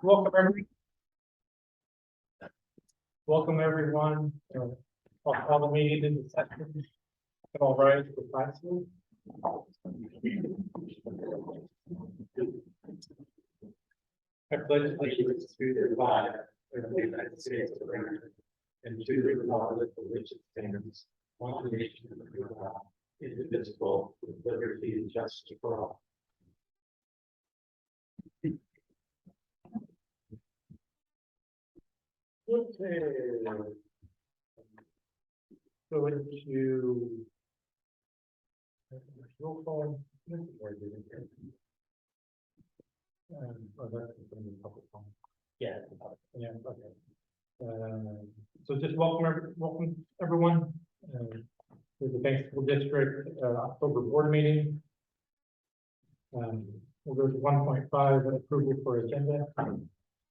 Welcome everyone. Welcome everyone. I'll call the meeting into session. All right, to the classroom. I pledge allegiance to the flag of the United States of America and to the republic for which it stands, one nation under God, indivisible, with liberty and justice for all. Okay. Go into roll call. Yeah. Yeah. Okay. So just welcome everyone to the Banks School District October board meeting. We'll go to 1.5 approval for agenda.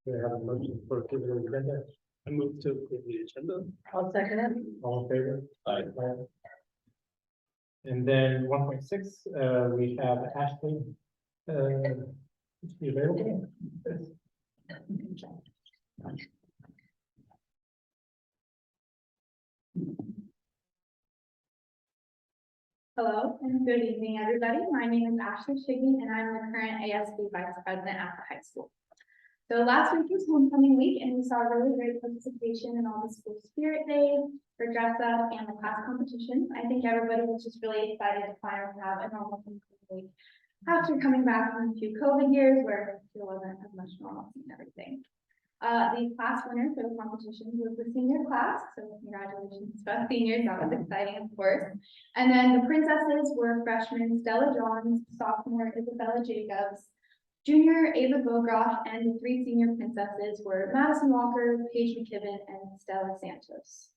We have a motion for approval of agenda. I move to approve the agenda. I'll second it. All in favor? Aye. And then 1.6, we have Ashley. Is she available? Hello and good evening, everybody. My name is Ashley Shiggy and I'm the current ASB Vice President at the high school. So last week was homecoming week and we saw really great participation in all the school spirit days, for dress up and the class competition. I think everybody was just really excited to finally have a normal homecoming week after coming back from a few COVID years where there wasn't as much normalcy and everything. The class winner for the competition was the senior class, so congratulations to us seniors, that was exciting of course. And then the princesses were freshmen Stella Johns, sophomore Isabella Jacobs, junior Ava Bogroff, and the three senior princesses were Madison Walker, Paige McKibben, and Stella Santos.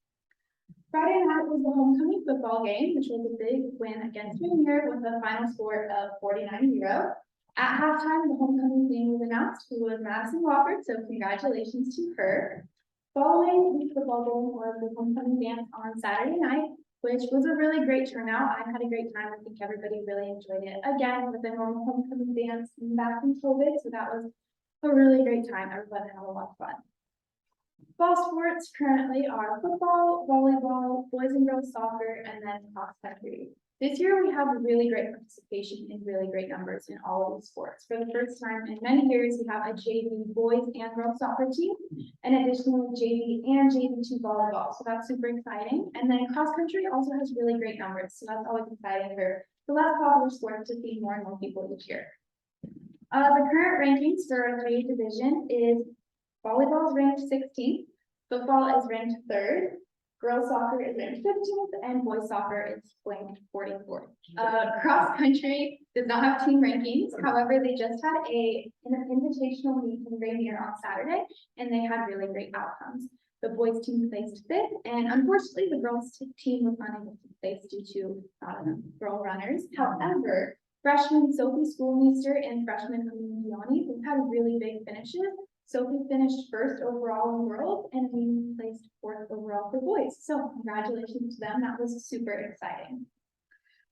Friday night was the homecoming football game, which was a big win against Junior with a final score of 49-0. At halftime, the homecoming queen was announced, who was Madison Walker, so congratulations to her. Following the football game was the homecoming dance on Saturday night, which was a really great turnout. I had a great time. I think everybody really enjoyed it. Again, with the normal homecoming dance back from COVID, so that was a really great time. Everybody had a lot of fun. Fall sports currently are football, volleyball, boys and girls soccer, and then cross country. This year we have really great participation in really great numbers in all of these sports. For the first time in many years, we have a JV boys and girls soccer team, and additionally JV and JV2 volleyball. So that's super exciting. And then cross country also has really great numbers. So that's always exciting for the less popular sports to feed more and more people each year. The current rankings for our JV division is volleyball is ranked 16th, football is ranked 3rd, girls soccer is ranked 15th, and boys soccer is ranked 44th. Cross country does not have team rankings. However, they just had an invitational meet in Rainier on Saturday, and they had really great outcomes. The boys team placed 5th, and unfortunately, the girls team was unable to place due to not enough girl runners. However, freshman Sophie Schoolmeister and freshman Aline Dioni, they had really big finishes. Sophie finished 1st overall in girls and we placed 4th overall for boys. So congratulations to them. That was super exciting.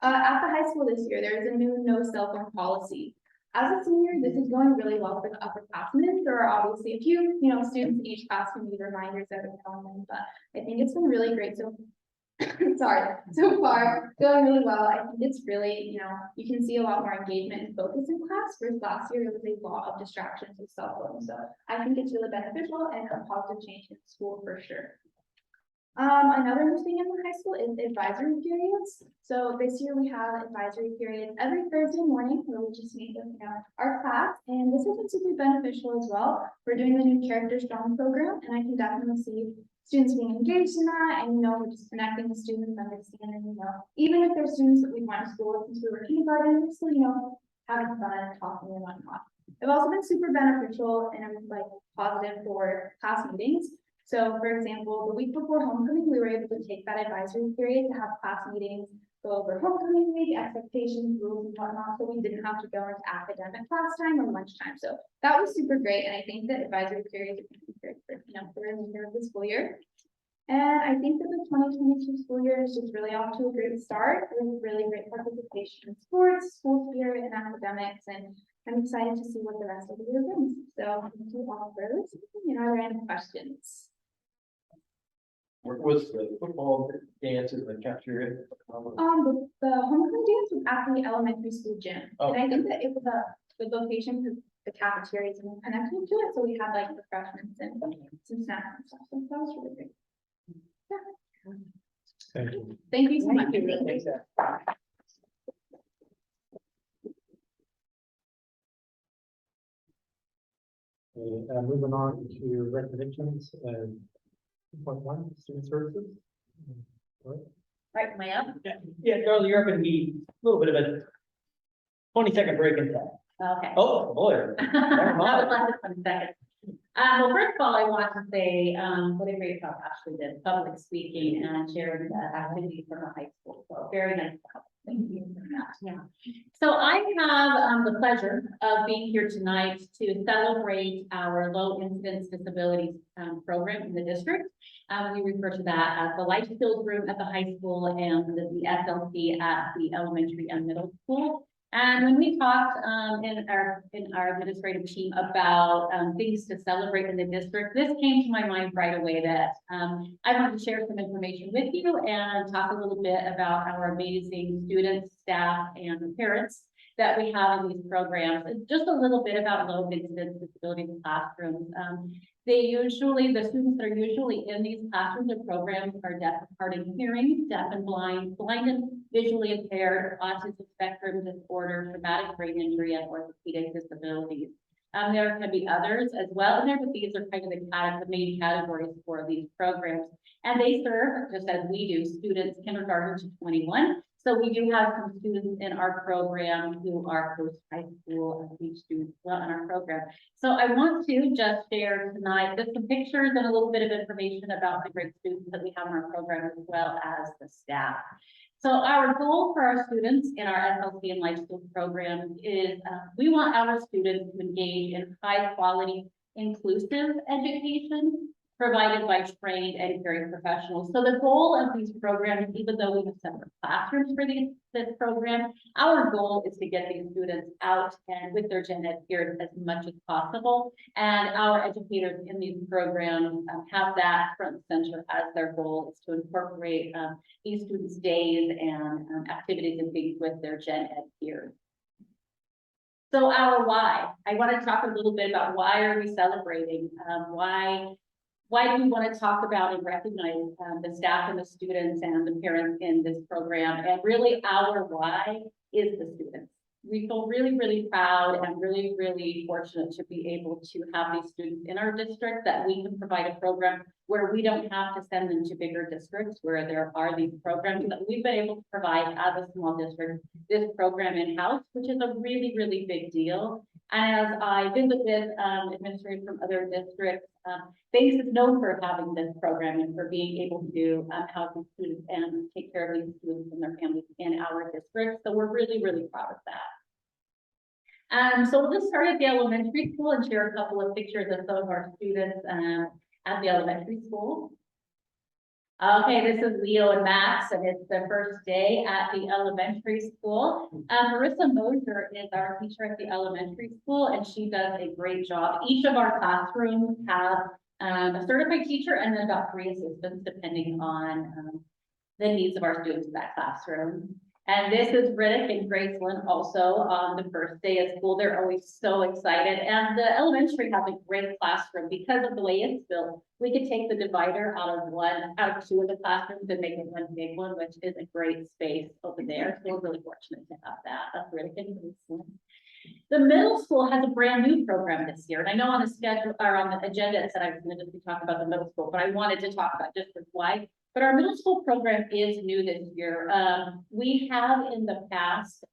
At the high school this year, there is a new no cell phone policy. As a senior, this is going really well for the upperclassmen. There are obviously a few, students in each class who need reminders every now and then, but I think it's been really great. So so far going really well. I think it's really, you can see a lot more engagement and focus in class, whereas last year there was a lot of distractions with cell phones. So I think it's really beneficial and a positive change in school for sure. Another new thing in the high school is advisory periods. So this year we have advisory periods every Thursday morning where we just meet with our class, and this has been super beneficial as well. We're doing the new Character Strong program, and I can definitely see students being engaged in that, and we're just connecting with students, understanding, even if they're students that we went to school with since we were kindergarten, we're still, having fun, talking and whatnot. They've also been super beneficial and positive for class meetings. So for example, the week before homecoming, we were able to take that advisory period to have class meetings, go over homecoming week, expectations, rules and whatnot, so we didn't have to go into academic class time or lunchtime. So that was super great, and I think that advisory periods are going to be great for the remainder of the school year. And I think that the 2022 school year is just really off to a great start with really great participation in sports, school spirit, and academics. And I'm excited to see what the rest of the year brings. So thank you all for listening. And are there any questions? Where was the football dance in the cafeteria? The homecoming dance was at the elementary school gym. Oh. And I think that it was a good location because the cafeteria is connected to it. So we had like refreshments and some snacks and stuff. So that was really great. Yeah. Thank you. Thank you so much. Moving on to recommendations, 2.1, student services. Right, am I up? Yeah, Darla, you're gonna be a little bit of a 20-second break in that. Okay. Oh, boy. That was less than 20 seconds. Well, first of all, I want to say, what a great job Ashley did, public speaking and sharing the activities from the high school. So very nice job. Thank you for that. Yeah. So I have the pleasure of being here tonight to celebrate our low incidence disabilities program in the district. We refer to that as the life skills room at the high school and the SLC at the elementary and middle school. And when we talked in our administrative team about things to celebrate in the district, this came to my mind right away that I want to share some information with you and talk a little bit about our amazing students, staff, and parents that we have in these programs. And just a little bit about low incidence disability classrooms. The students that are usually in these classrooms or programs are deaf, hard of hearing, deaf and blind, blind and visually impaired, autism spectrum disorder, traumatic brain injury, and orthopedic disabilities. There can be others as well, but these are kind of the main categories for these programs. And they serve, just as we do, students kindergarten to 21. So we do have some students in our program who are post-high school age students in our program. So I want to just share tonight just some pictures and a little bit of information about the great students that we have in our program as well as the staff. So our goal for our students in our SLC and life skills programs is we want our students to engage in high quality, inclusive education provided by trained and caring professionals. So the goal of these programs, even though we have separate classrooms for this program, our goal is to get these students out and with their gen ed peers as much as possible. And our educators in these programs have that front and center as their goal is to incorporate these students' days and activities and things with their gen ed peers. So our why, I want to talk a little bit about why are we celebrating, why do we want to talk about and recognize the staff and the students and the parents in this program? And really our why is the students. We feel really, really proud and really, really fortunate to be able to have these students in our district, that we can provide a program where we don't have to send them to bigger districts where there are these programs, that we've been able to provide as a small district this program in-house, which is a really, really big deal. And as I visit with administrators from other districts, Base is known for having this program and for being able to house these students and take care of these students and their families in our district. So we're really, really proud of that. So we'll just start at the elementary school and share a couple of pictures of some of our students at the elementary school. Okay, this is Leo and Max, and it's the first day at the elementary school. Marissa Mosier is our teacher at the elementary school, and she does a great job. Each of our classrooms have a certified teacher and then about 3 assistants, depending on the needs of our students in that classroom. And this is Riddick and Graceland also on the first day of school. They're always so excited. And the elementary has a great classroom because of the way it's built. We could take the divider out of 2 of the classrooms and make it one big one, which is a great space over there. So we're really fortunate to have that. That's Riddick and Graceland. The middle school has a brand new program this year. And I know on the schedule or on the agenda it said I was going to just be talking about the middle school, but I wanted to talk about just why. But our middle school program is new this year. We have in the past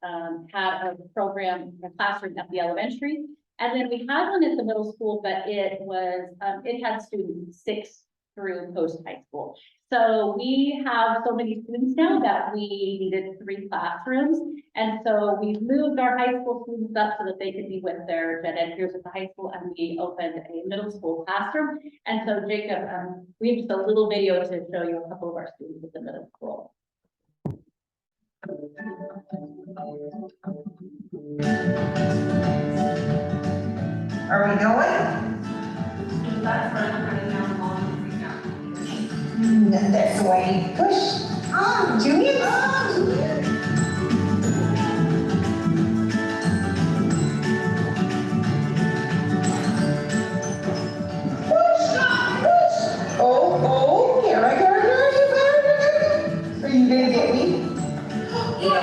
had a program, a classroom at the elementary, and then we had one at the middle school, but it had students 6 through post-high school. So we have so many students now that we needed 3 classrooms. And so we've moved our high school students up so that they could be with their gen ed peers at the high school, and we opened a middle school classroom. And so Jacob, we have just a little video to show you a couple of our students at the middle school. Are we going? That's the way. Push. On, Junior. On, Junior. Push. Push. Oh, kindergartner, you better. Are you gonna get me? Yeah.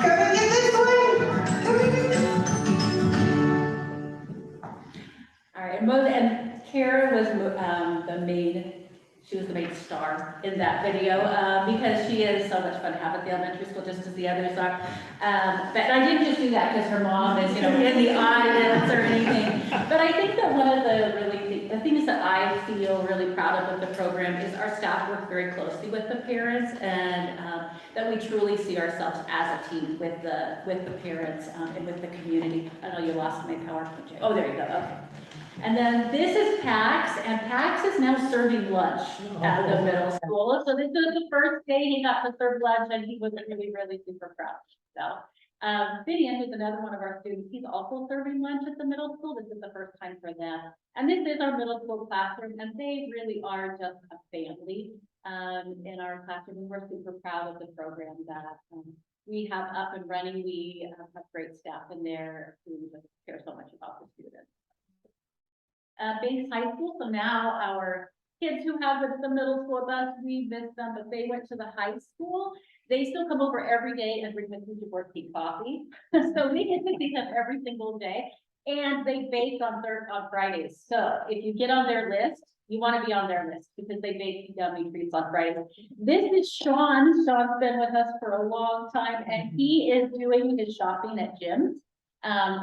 Come and get this one. Come and get this. All right, and Kara was, she was the main star in that video, because she is so much fun to have at the elementary school, just as the others are. But I didn't just do that because her mom is, in the audience or anything. But I think that one of the things that I feel really proud of with the program is our staff work very closely with the parents, and that we truly see ourselves as a team with the parents and with the community. I know you lost my PowerPoint, Jay. Oh, there you go, okay. And then this is PAX, and PAX is now serving lunch at the middle school. So this is the first day he got to serve lunch, and he was really, really super proud. So, Vivian, who's another one of our students, he's also serving lunch at the middle school. This is the first time for them. And this is our middle school classroom, and they really are just a family in our classroom. And we're super proud of the program that we have up and running. We have great staff in there who just care so much about the students. Banks High School, so now our kids who have the middle school bus, we miss them, but they went to the high school. They still come over every day and bring the teacher board tea coffee. So we get to see them every single day. And they bake on Fridays. So if you get on their list, you want to be on their list because they bake yummy treats on Fridays. This is Sean. Sean's been with us for a long time, and he is doing his shopping at Jim's.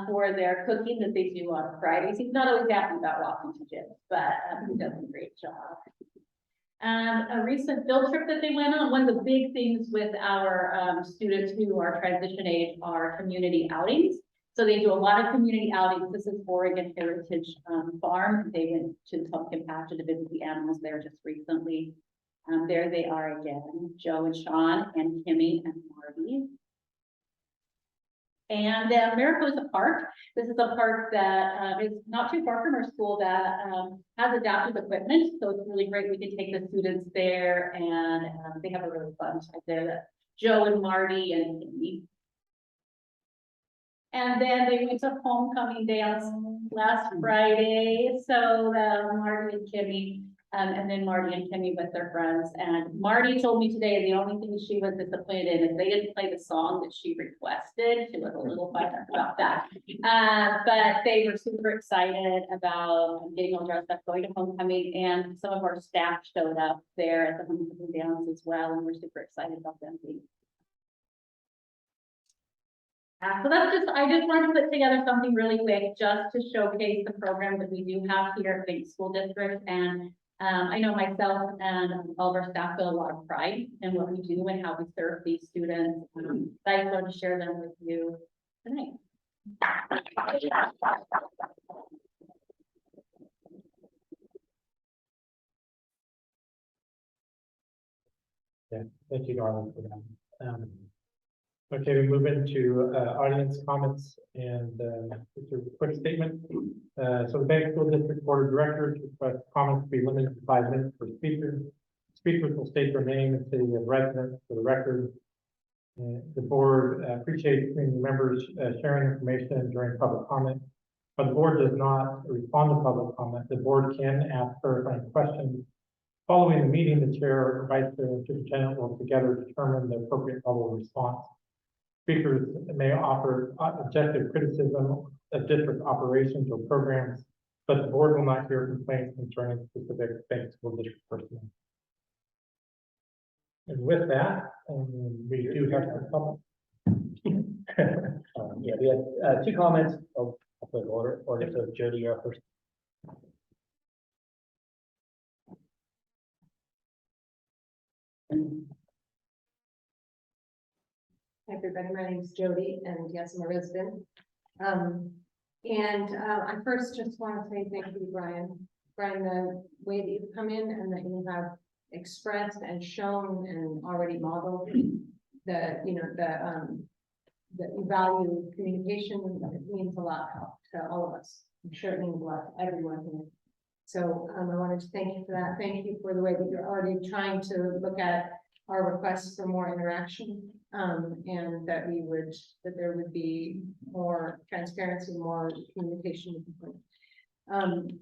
For their cooking that they do on Fridays. He's not always happy about walking to gym, but he does a great job. A recent field trip that they went on, one of the big things with our students who are transition age are community outings. So they do a lot of community outings. This is Oregon Heritage Farm. They went to Pumpkin Patch to visit the animals there just recently. There they are again, Joe and Sean and Kimmy and Marty. And Mariposa Park, this is a park that is not too far from our school that has adaptive equipment. So it's really great. We can take the students there and they have a really fun time there. Joe and Marty and me. And then they went to homecoming dance last Friday. So Marty and Kimmy, and then Marty and Kimmy with their friends. And Marty told me today the only thing she was disappointed in is they didn't play the song that she requested. She was a little fired up about that. But they were super excited about getting all dressed up, going to homecoming, and some of our staff showed up there at the homecoming dance as well, and we're super excited about them being. So that's I just wanted to put together something really quick just to showcase the program that we do have here at Banks School District. And I know myself and all of our staff feel a lot of pride in what we do and how we serve these students. I just wanted to share them with you tonight. Yeah, thank you, Darla, for that. Okay, we move into audience comments and just a quick statement. So the Banks School District Board of Directors request comments to be limited to 5 minutes per speaker. Speakers will state their name and city of residence for the record. The board appreciates community members sharing information during public comment, but the board does not respond to public comment. The board can ask clarifying questions. Following the meeting, the chair or vice chair and superintendent will together determine the appropriate level of response. Speakers may offer objective criticism of district operations or programs, but the board will not hear complaints concerning specific Banks School District personnel. And with that, we do have a couple. Yeah, we had two comments. I'll put order, so Jody, you're up first. Hi, everybody, my name is Jody, and yes, I'm a resident. I first just want to say thank you, Brian. Brian, the way that you've come in and that you have expressed and shown and already modeled that you value communication, it means a lot to all of us. I'm sure it means a lot to everyone here. So I wanted to thank you for that. Thank you for the way that you're already trying to look at our requests for more interaction, and that there would be more transparency, more communication with the point.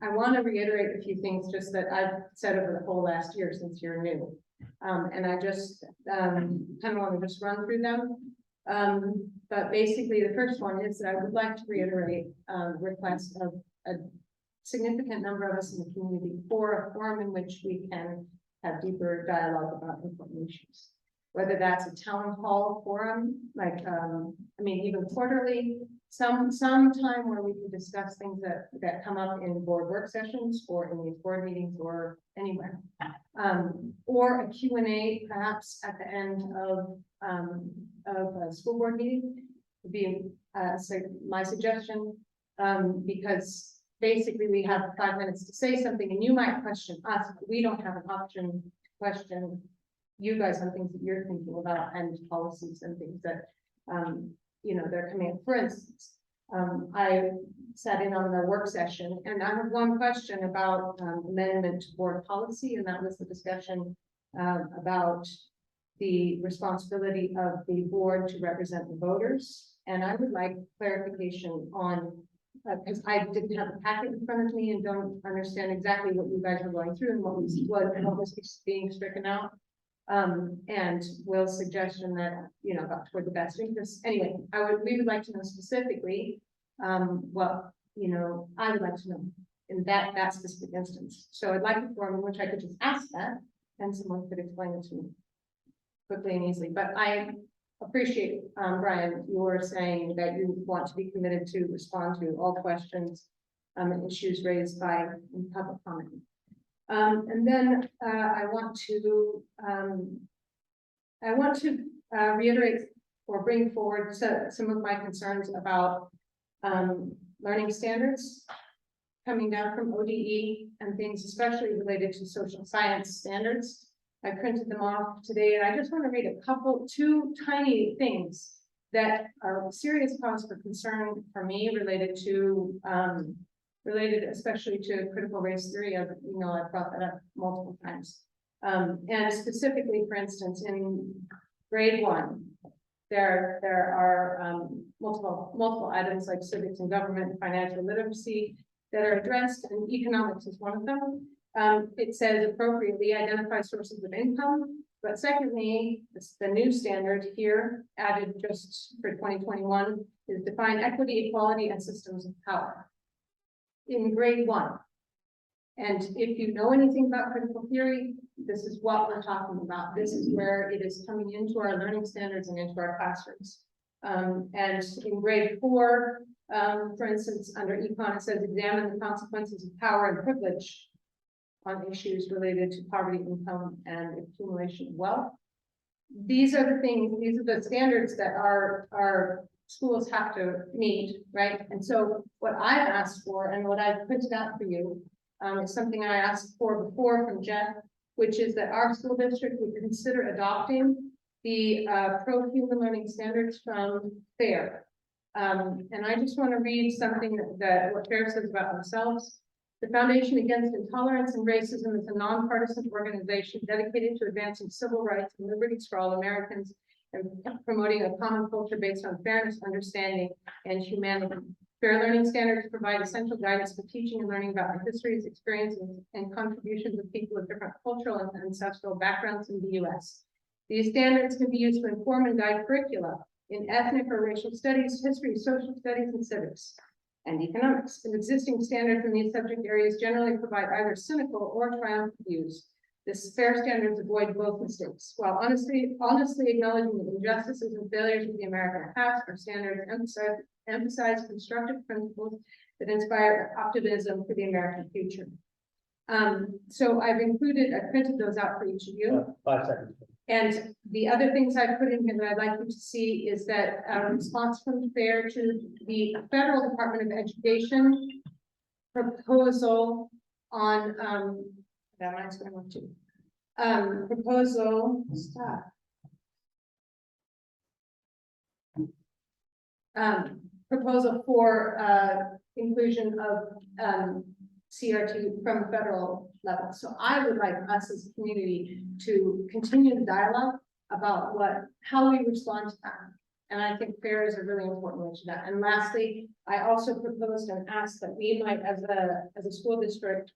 I want to reiterate a few things just that I've said over the whole last year since you're new. And I just kind of want to just run through them. But basically the first one is that I would like to reiterate request of a significant number of us in the community for a forum in which we can have deeper dialogue about important issues. Whether that's a town hall forum, like, even quarterly, some time where we can discuss things that come up in board work sessions or in these board meetings or anywhere. Or a Q&A perhaps at the end of a school board meeting would be my suggestion, because basically we have 5 minutes to say something and you might question us, but we don't have an option to question you guys on things that you're thinking about and policies and things that, they're coming up. For instance, I sat in on the work session and I have one question about amendment to board policy, and that was the discussion about the responsibility of the board to represent the voters. And I would like clarification on, because I didn't have the packet in front of me and don't understand exactly what you guys are going through and what was being stricken out. And Will's suggestion that, about toward the best interest. Anyway, we would like to know specifically, what, I would like to know in that specific instance. So I'd like a forum in which I could just ask that and someone could explain it to me quickly and easily. But I appreciate, Brian, you're saying that you want to be committed to respond to all questions and issues raised by in public comment. And then I want to reiterate or bring forward some of my concerns about learning standards coming down from ODE and things especially related to social science standards. I printed them off today, and I just want to read two tiny things that are serious cause for concern for me related especially to critical race theory. I've brought that up multiple times. And specifically, for instance, in grade 1, there are multiple items like civics and government, financial literacy that are addressed, and economics is one of them. It says appropriately identify sources of income, but secondly, the new standard here added just for 2021 is define equity, equality, and systems of power in grade 1. And if you know anything about critical theory, this is what we're talking about. This is where it is coming into our learning standards and into our classrooms. And in grade 4, for instance, under econ, it says examine the consequences of power and privilege on issues related to poverty, income, and accumulation of wealth. These are the things, these are the standards that our schools have to meet, right? And so what I've asked for and what I've printed out for you is something I asked for before from Jeff, which is that our school district would consider adopting the pro-human learning standards from FAIR. And I just want to read something that what FAIR says about themselves. The Foundation Against Intolerance and Racism is a nonpartisan organization dedicated to advancing civil rights and liberties for all Americans and promoting a common culture based on fairness, understanding, and humanity. Fair learning standards provide essential guidance for teaching and learning about the histories, experiences, and contributions of people of different cultural and ancestral backgrounds in the U.S. These standards can be used to inform and guide curricula in ethnic or racial studies, history, social studies, and civics, and economics. And existing standards in these subject areas generally provide either cynical or triumphant views This fair standards avoid both mistakes, while honestly acknowledging the injustices and failures of the American past. Our standards emphasize constructive principles that inspire optimism for the American future. So I printed those out for each of you. 5 seconds. And the other things I put in here that I'd like you to see is that a response from FAIR to the Federal Department of Education proposal on, that mine's going on too. Proposal for, inclusion of, CRT from the federal level. So I would like us as a community to continue the dialogue about how we respond to that. And I think FAIR is a really important way to that. And lastly, I also proposed and asked that we might, as a school district,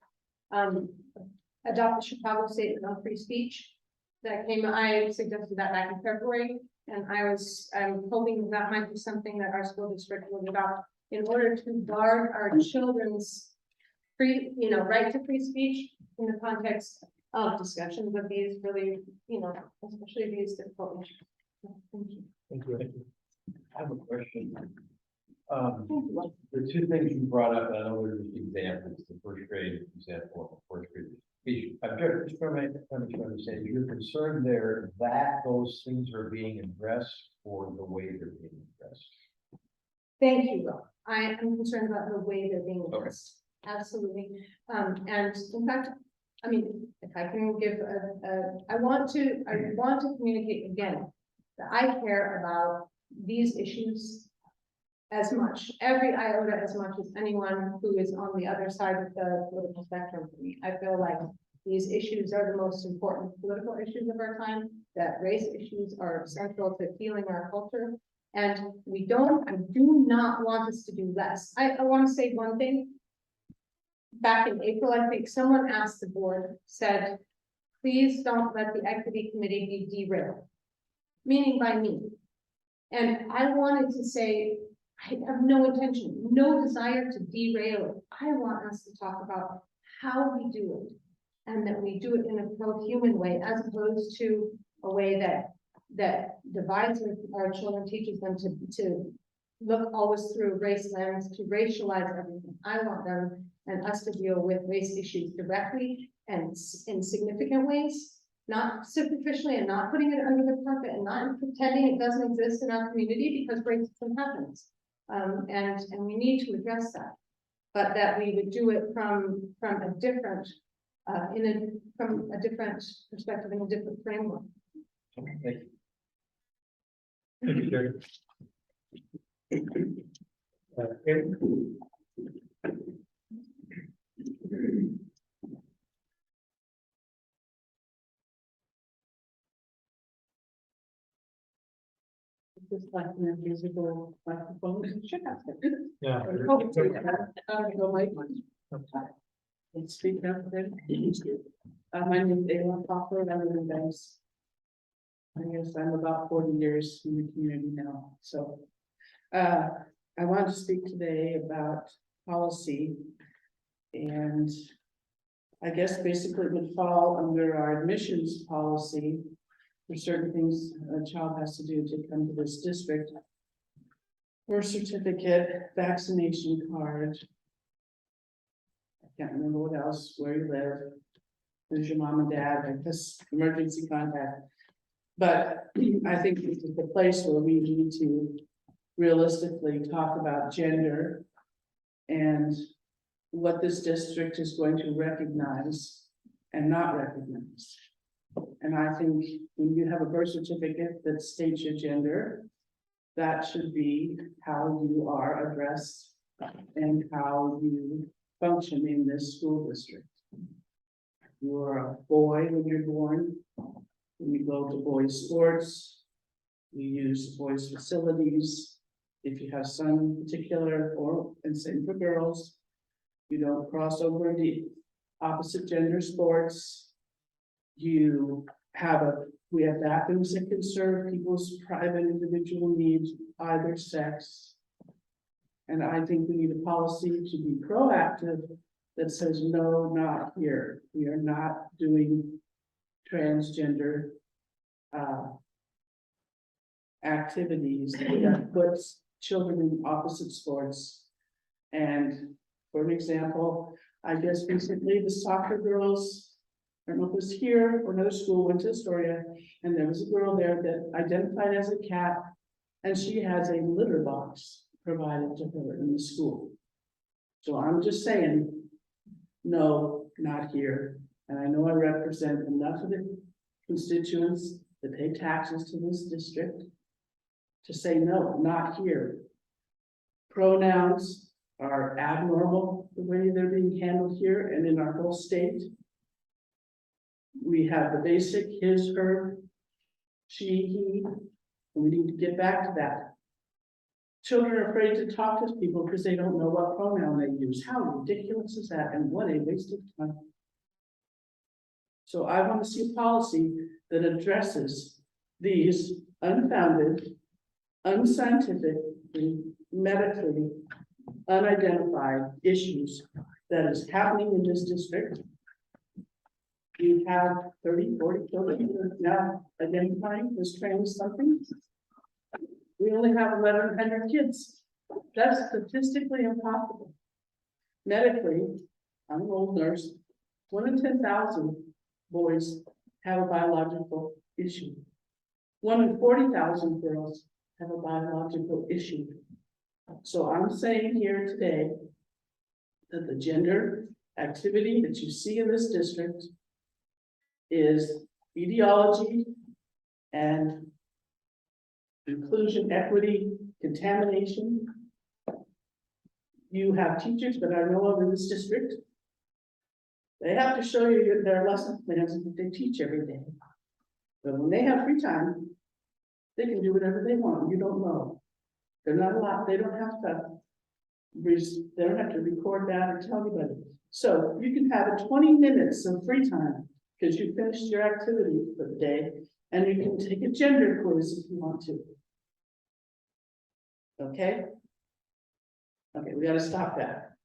adopt the Chicago Statement on Free Speech. I suggested that back in February, and I'm hoping that might be something that our school district will adopt in order to guard our children's right to free speech in the context of discussions of these really, especially these difficult issues. Thank you. Thank you. I have a question. The two things you brought up, and I know they're just examples, the first grade example, of first grade speech. I'm just trying to understand, you're concerned there that those things are being addressed or the way they're being addressed? Thank you, Rob. I am concerned about the way they're being addressed. Absolutely. And in fact, I mean, if I can give I want to communicate again that I care about these issues as much, every iota as much as anyone who is on the other side of the political spectrum for me. I feel like these issues are the most important political issues of our time, that race issues are central to healing our culture. And I do not want us to do less. I want to say one thing. Back in April, I think someone asked the board, said, please don't let the equity committee be derailed, meaning by me. And I wanted to say, I have no intention, no desire to derail it. I want us to talk about how we do it, and that we do it in a pro-human way, as opposed to a way that divides our children, teaches them to look always through a race lens, to racialize everything. I want them and us to deal with race issues directly and in significant ways, not superficially, and not putting it under the carpet, and not pretending it doesn't exist in our community, because racism happens. And we need to address that, but that we would do it from a different, from a different perspective, in a different framework. Okay, thank you. Thank you, Jerry. Aaron? Just like an invisible microphone. Yeah. And speak up then. My name is Ayla Popper, I live in Venice. I guess I'm about 40 years in the community now, so. I want to speak today about policy. And I guess basically it would fall under our admissions policy. For certain things a child has to do to come to this district. Birth certificate, vaccination card. I can't remember what else, where you live. Who's your mom and dad, I guess emergency contact. But I think this is the place where we need to realistically talk about gender and what this district is going to recognize and not recognize. And I think when you have a birth certificate that states your gender, that should be how you are addressed and how you function in this school district. You are a boy when you're born. When you go to boys' sports, you use boys' facilities. If you have son in particular, and same for girls, you don't cross over the opposite gender sports. We have bathrooms that can serve people's private individual needs, either sex. And I think we need a policy to be proactive that says, no, not here. We are not doing transgender activities that puts children in opposite sports. And for an example, I guess recently the soccer girls, I don't know if it was here or another school, went to Astoria, and there was a girl there that identified as a cat, and she has a litter box provided to her in the school. So I'm just saying, no, not here. And I know I represent enough of the constituents that pay taxes to this district to say, no, not here. Pronouns are abnormal the way they're being handled here and in our whole state. We have the basic his, her, she, he, and we need to get back to that. Children are afraid to talk to people because they don't know what pronoun they use. How ridiculous is that? And what a waste of time. So I want to see a policy that addresses these unfounded, unscientific, medically unidentified issues that is happening in this district. You have 30, 40 children who are now identifying as trans something. We only have 1,100 kids. That's statistically impossible. Medically, I'm an old nurse, 1 in 10,000 boys have a biological issue. 1 in 40,000 girls have a biological issue. So I'm saying here today that the gender activity that you see in this district is ideology and inclusion, equity, contamination. You have teachers that I know of in this district. They have to show you their lesson plans that they teach every day. But when they have free time, they can do whatever they want. You don't know. They're not allowed, they don't have to record that or tell anybody. So you can have 20 minutes of free time because you finished your activity for the day, and you can take a gender quiz if you want to. Okay? Okay, we gotta stop that.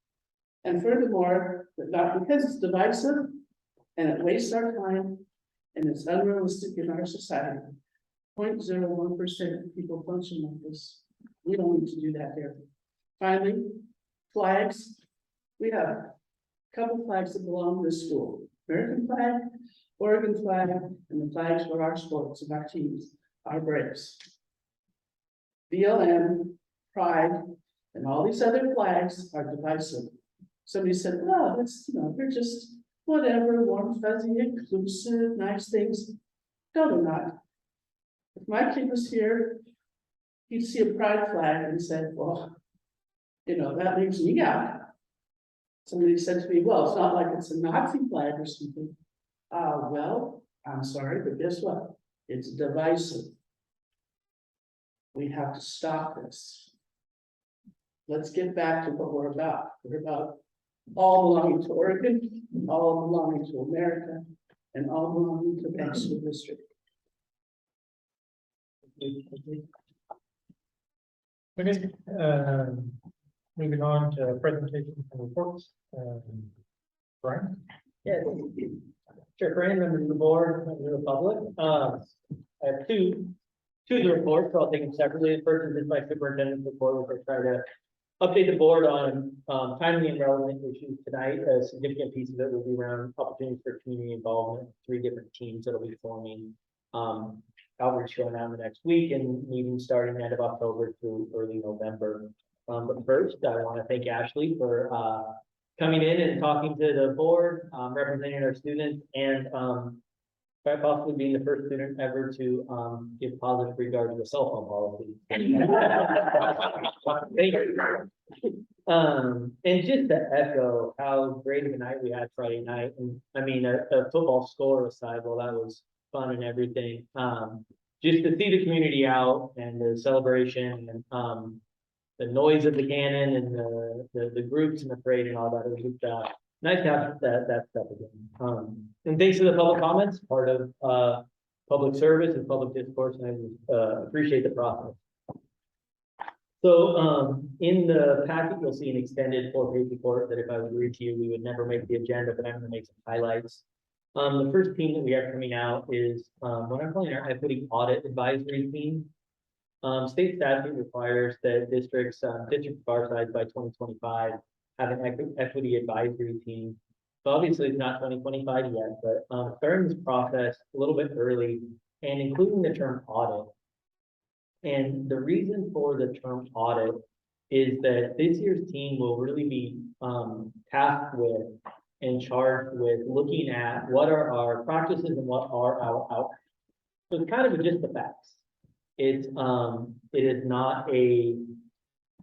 And furthermore, not because it's divisive and it wastes our time and it's unrealistic in our society. 0.01% of people function like this. We don't need to do that here. Finally, flags. We have a couple flags that belong to this school. American flag, Oregon flag, and the flags for our sports and our teams, our Braves. BLM, Pride, and all these other flags are divisive. Somebody said, well, that's, they're just whatever, warm, fuzzy, inclusive, nice things. No, they're not. If my kid was here, he'd see a pride flag and said, well, that leaves me out. Somebody said to me, well, it's not like it's a Nazi flag or something. Well, I'm sorry, but guess what? It's divisive. We have to stop this. Let's get back to what we're about. We're about all belonging to Oregon, all belonging to America, and all belonging to the school district. Okay, moving on to presentations and reports. Brian? Yes. Chair Brandon, members of the board, members of the public. I have two of the reports, so I'll take them separately. The first is my superintendent's report, which I try to update the board on timely and relevant issues tonight. A significant piece of it will be around opportunities for community involvement. 3 different teams that'll be forming. Outreach going on the next week and meetings starting end of October through early November. But first, I want to thank Ashley for coming in and talking to the board, representing our students, and quite possibly being the first student ever to give positive regard to the cell phone policy. Thank you. And just to echo how great of a night we had Friday night, and I mean a football score aside, well, that was fun and everything. Just to see the community out and the celebration and the noise of the cannon and the groups and the parade and all that, it was just nice to have that stuff again. And thanks to the public comments, part of public service and public discourse, and I just appreciate the process. So in the packet, you'll see an extended 4-page report that if I would read to you, we would never make the agenda, but I'm going to make some highlights. The first team that we have coming out is, what I'm calling our equity audit advisory team. State statute requires that districts, districts of our size by 2025 have an equity advisory team. So obviously it's not 2025 yet, but, starting this process a little bit early and including the term audit. And the reason for the term audit is that this year's team will really be, tasked with and charged with looking at what are our practices and what are our outcomes. So it's kind of just the facts. It is not a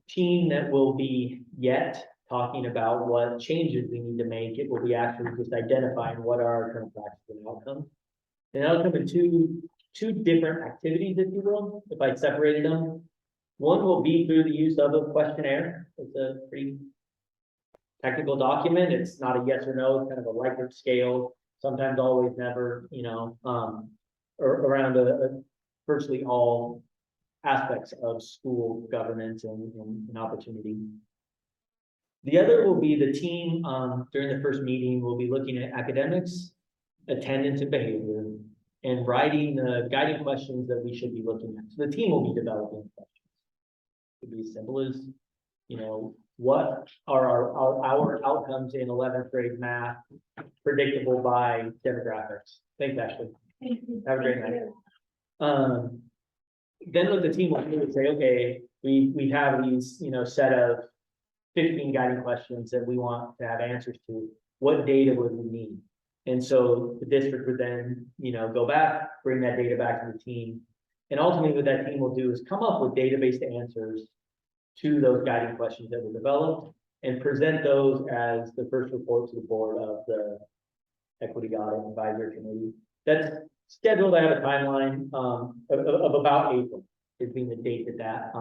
team that will be yet talking about what changes we need to make. It will be actually just identifying what are our current practices and outcomes. And that'll come in two different activities, if you will, if I separated them. One will be through the use of a questionnaire. It's a pretty technical document. It's not a yes or no, it's kind of a Likert scale, sometimes, always, never, or around virtually all aspects of school governance and opportunity. The other will be the team, during the first meeting, will be looking at academics, attendance and behavior, and writing the guiding questions that we should be looking at. So the team will be developing questions. It could be as simple as, what are our outcomes in 11th grade math predictable by demographics? Thanks, Ashley. Have a great night. Then what the team will do is say, okay, we have these, set of 15 guiding questions that we want to have answers to. What data would we need? And so the district would then, go back, bring that data back to the team. And ultimately what that team will do is come up with database answers to those guiding questions that were developed and present those as the first report to the board of the Equity Audit Advisory Committee. That's scheduled to have a timeline of about April, is being the date that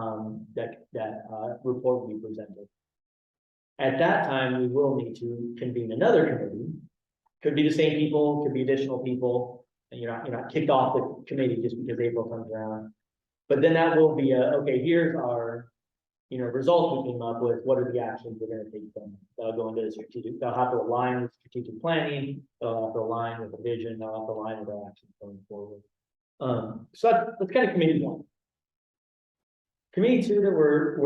report will be presented. At that time, we will need to convene another committee. Could be the same people, could be additional people, and you're not kicked off the committee just because April comes around. But then that will be okay, here's our results we came up with, what are the actions we're going to take from them? They'll go into the strategic, they'll have to align with strategic planning, they'll have to align with the vision, they'll have to align with our actions going forward. So that's kind of committee one. Committee two that we're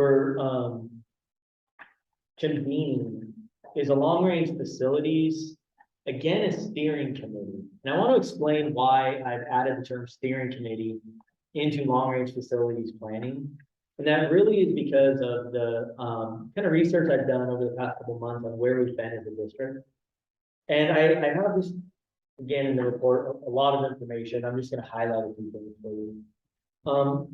convening is a long-range facilities, again, a steering committee. And I want to explain why I've added the term steering committee into long-range facilities planning. And that really is because of the kind of research I've done over the past couple of months on where we've been as a district. And I have this, again, in the report, a lot of information. I'm just going to highlight a few things for you.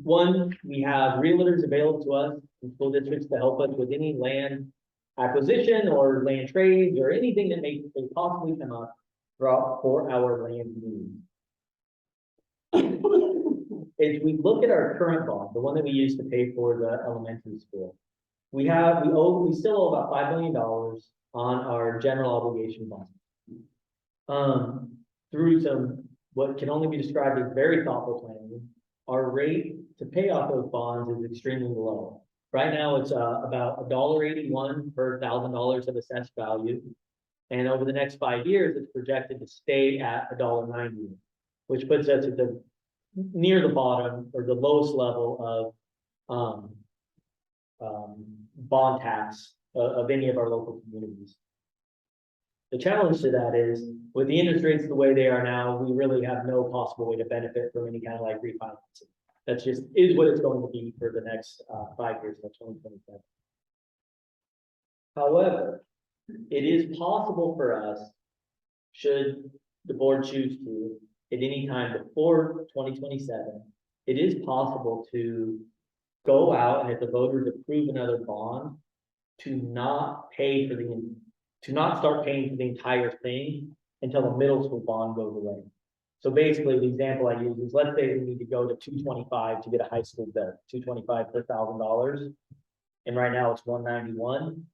One, we have realtors available to us in school districts to help us with any land acquisition or land trades or anything that may possibly come up for our land needs. As we look at our current bond, the one that we use to pay for the elementary school, we still owe about $5 million on our general obligation bond. Through some, what can only be described as very thoughtful planning, our rate to pay off those bonds is extremely low. Right now, it's about $1.81 per $1,000 of assessed value. And over the next 5 years, it's projected to stay at $1.90, which puts us at the near the bottom or the lowest level of bond tax of any of our local communities. The challenge to that is, with the interest rates the way they are now, we really have no possible way to benefit from any kind of like refinancing. That's just is what it's going to be for the next 5 years, until 2027. However, it is possible for us, should the board choose to, at any time before 2027, it is possible to go out and if the voters approve another bond, to not start paying for the entire thing until the middle school bond goes away. So basically, the example I use is, let's say we need to go to 225 to get a high school bed, 225 per $1,000, and right now it's 191.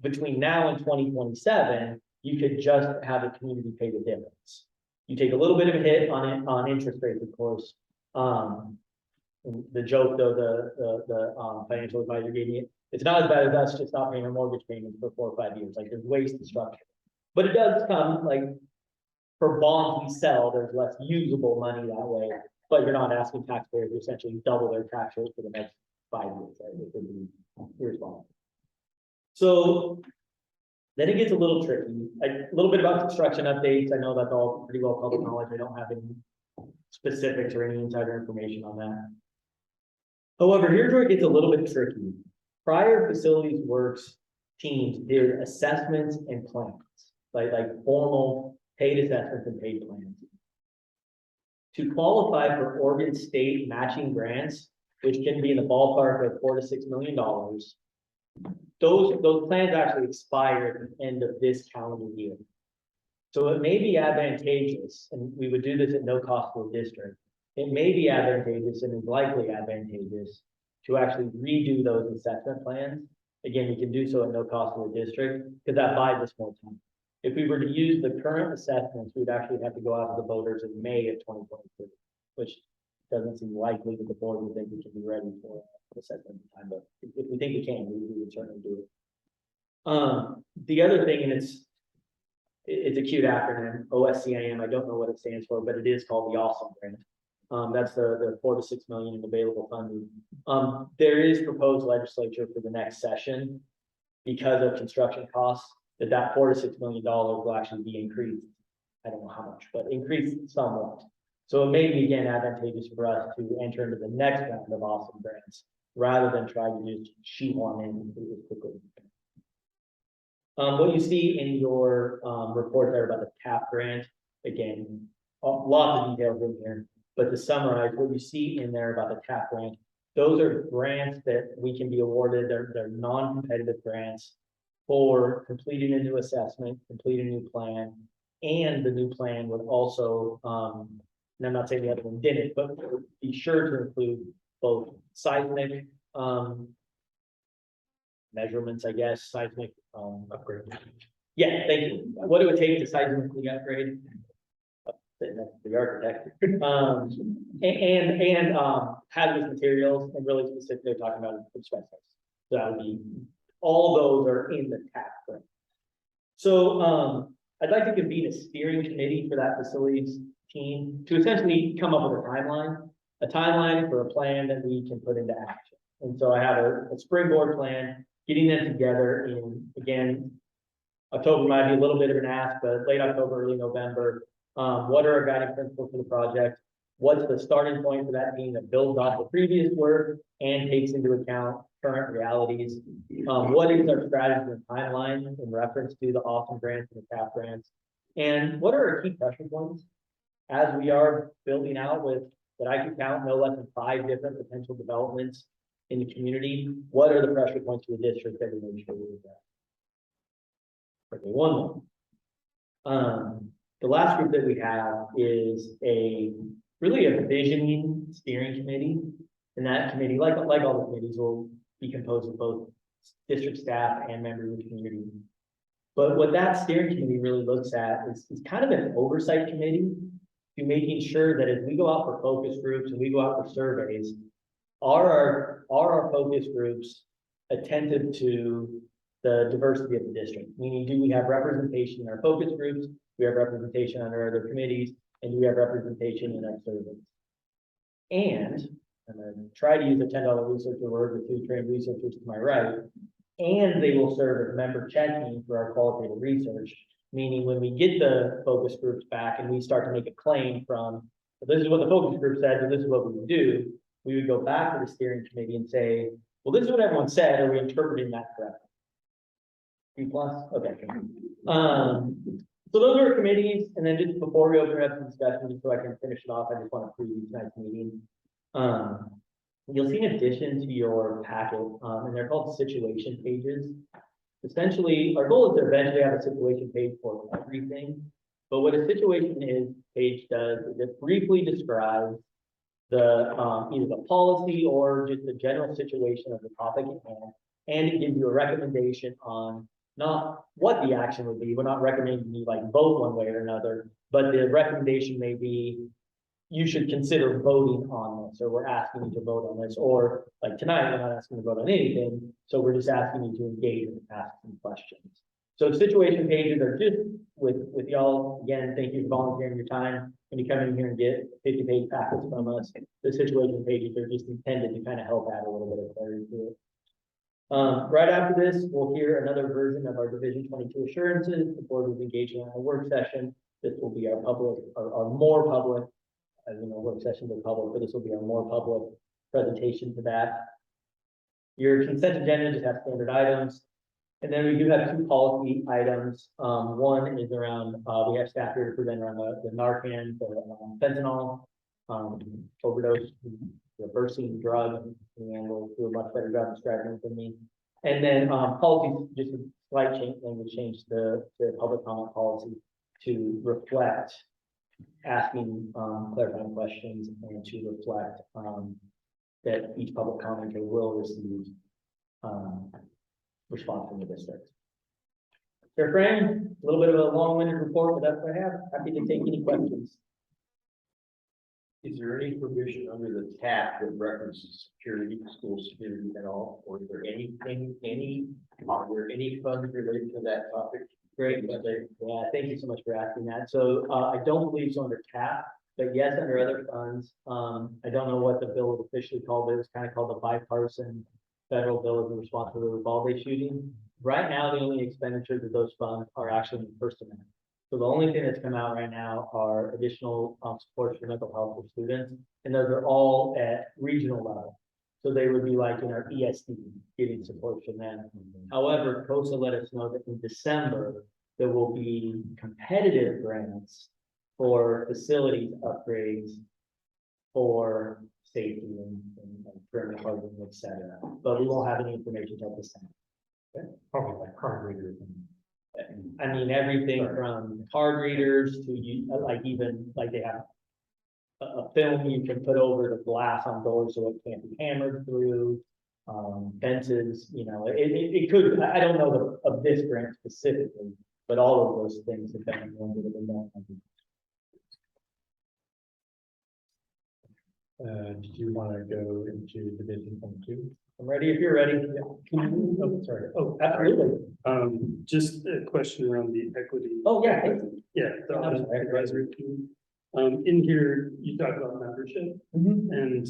Between now and 2027, you could just have the community pay the difference. You take a little bit of a hit on interest rates, of course. The joke though, the financial advisor gave me, it's not as bad as us just not paying our mortgage payments for 4 or 5 years. Like, there's ways to structure, but it does come like for bonds we sell, there's less usable money that way, but you're not asking taxpayers to essentially double their tax rate for the next 5 years, right? It would be irresponsible. So then it gets a little tricky. A little bit about construction updates. I know that's all pretty well public knowledge. I don't have any specifics or any insider information on that. However, here's where it gets a little bit tricky. Prior facilities works teams did assessments and plans, like formal paid assessments and paid plans. To qualify for Oregon State matching grants, which can be in the ballpark of $4 to $6 million, those plans actually expire at the end of this calendar year. So it may be advantageous, and we would do this at no cost to the district. It may be advantageous and is likely advantageous to actually redo those assessment plans. Again, we can do so at no cost to the district because that buys us more time. If we were to use the current assessments, we'd actually have to go out to the voters in May of 2023, which doesn't seem likely that the board would think we can be ready for assessment time, but if we think we can, we would certainly do it. The other thing, and it's a cute acronym, OSCIM, I don't know what it stands for, but it is called the Awesome Grant. That's the $4 to $6 million in available funding. There is proposed legislature for the next session because of construction costs, that $4 to $6 million will actually be increased. I don't know how much, but increased somewhat. So it may be again advantageous for us to enter into the next round of Awesome Grants rather than try to just shoehorn in as quickly. What you see in your report there about the TAP grant, again, lots of details in here, but to summarize, what you see in there about the TAP grant, those are grants that we can be awarded. They're non-competitive grants for completing a new assessment, completing a new plan, and the new plan would also, and I'm not saying the other one didn't, but be sure to include both seismic measurements, I guess, seismic upgrade. Yeah, thank you. What it would take to seismically upgrade. That's the architect. And hazardous materials, and really specifically talking about asbestos. So that would be, all those are in the TAP grant. So I'd like to convene a steering committee for that facilities team to essentially come up with a timeline for a plan that we can put into action. And so I have a springboard plan, getting them together in, again, October might be a little bit of an ask, but late October, early November. What are our guiding principles for the project? What's the starting point for that team that builds off the previous work and takes into account current realities? What is our strategy and timeline in reference to the Awesome grants and the TAP grants? And what are our key pressure points as we are building out with, that I can count, no less than 5 different potential developments in the community? What are the pressure points for the district that we make sure we address? Okay, one more. The last group that we have is really a visioning steering committee. And that committee, like all the committees, will be composed of both district staff and members of the community. But what that steering committee really looks at is kind of an oversight committee to making sure that as we go out for focus groups and we go out for surveys, are our focus groups attentive to the diversity of the district? Meaning, do we have representation in our focus groups? Do we have representation on our other committees? And do we have representation in our surveys? And I'm going to try to use a $10 researcher word with 2 trained researchers to my right. And they will serve as member checking for our qualitative research. Meaning, when we get the focus groups back and we start to make a claim from, this is what the focus group said, and this is what we would do, we would go back to the steering committee and say, well, this is what everyone said. Are we interpreting that correctly? B+? Okay. So those are committees, and then just before we open up the discussion, just so I can finish it off, I just want to preview tonight's meeting. You'll see an addition to your packet, and they're called situation pages. Essentially, our goal is to eventually have a situation page for everything. But what a situation page does is it briefly describes the either the policy or just the general situation of the topic at hand, and it gives you a recommendation on not what the action would be. We're not recommending you like vote one way or another, but the recommendation may be you should consider voting on this, or we're asking you to vote on this, or like tonight, we're not asking you to vote on anything, so we're just asking you to engage and ask some questions. So situation pages are just with y'all, again, thank you for volunteering your time. When you come in here and get 50-page packets from us, the situation pages are just intended to kind of help add a little bit of clarity to it. Right after this, we'll hear another version of our Division 22 assurances. The board was engaging in a work session. This will be our public, our more public, as you know, work sessions are public, but this will be our more public presentation to that. Your consent agenda just has standard items. And then we do have 2 policy items. One is around, we have staff here to present around the Narcan, the fentanyl, overdose, reversing drug, and we'll do a much better job describing it than me. And then, policy, just a slight change, and we changed the public comment policy to reflect asking, clarifying questions and to reflect, that each public commenter will receive, response from the district. Chair Frame, a little bit of a long-winded report, but that's what I have. Happy to take any questions. Is there any provision under the TAP that references security, school security at all? Or is there anything, are there any funds related to that topic? Great, yeah, thank you so much for asking that. So, I don't believe so under TAP, but yes, under other funds. I don't know what the bill is officially called, but it was kind of called the bipartisan federal bill in response to the Uvalde shooting. Right now, the only expenditures of those funds are actually in the First Amendment. So the only thing that's come out right now are additional supports for mental health for students, and those are all at regional level. So they would be like in our ESD, getting support from them. However, COSA let us know that in December, there will be competitive grants for facilities upgrades for safety and perimeter hardening, et cetera. But we won't have any information until December. Probably like card readers. I mean, everything from card readers to like even like they have a film you can put over the glass on doors so it can't be hammered through. Fences, you know, it could, I don't know of this grant specifically, but all of those things have been ones that have been done. Did you want to go into Division 22? I'm ready if you're ready. Yeah. Oh, sorry. Oh, absolutely. Just a question around the equity. Oh, yeah. Yeah, the audit advisory team. In here, you talk about membership and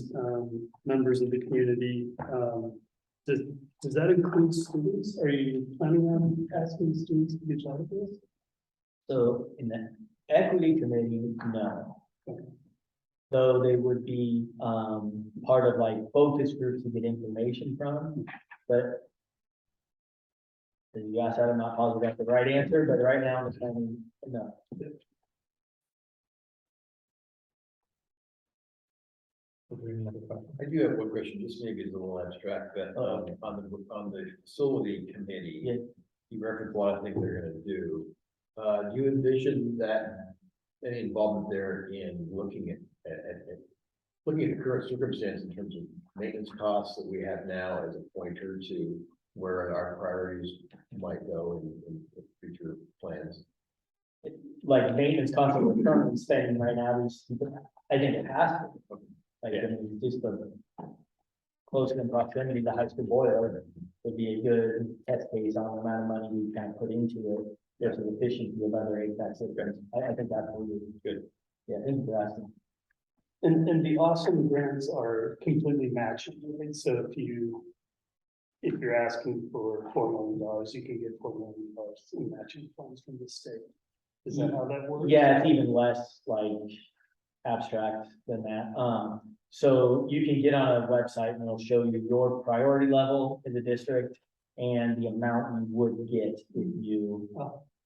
members of the community. Does that include students? Are you planning on asking students to be part of this? So in the equity committee, no. So they would be part of like focus groups to get information from, but you asked, I'm not positive that's the right answer, but right now I'm saying no. I do have one question, just maybe it's a little abstract, but on the facility committee, Yeah. you referenced a lot of things they're gonna do. Do you envision that any involvement there in looking at looking at the current circumstance in terms of maintenance costs that we have now as a pointer to where our priorities might go in future plans? Like maintenance costs that we're currently spending right now, I think it has to. Like, I mean, just the close in proximity to the high school boiler would be a good test case on the amount of money we kind of put into it. There's an efficiency of other HVAC systems. I think that's really good. Yeah, thank you for asking. And the awesome grants are completely matching, right? So if you're asking for $4 million, you can get $4 million in matching funds from the state. Is that how that works? Yeah, it's even less like abstract than that. So you can get on a website and it'll show you your priority level in the district and the amount you would get if you.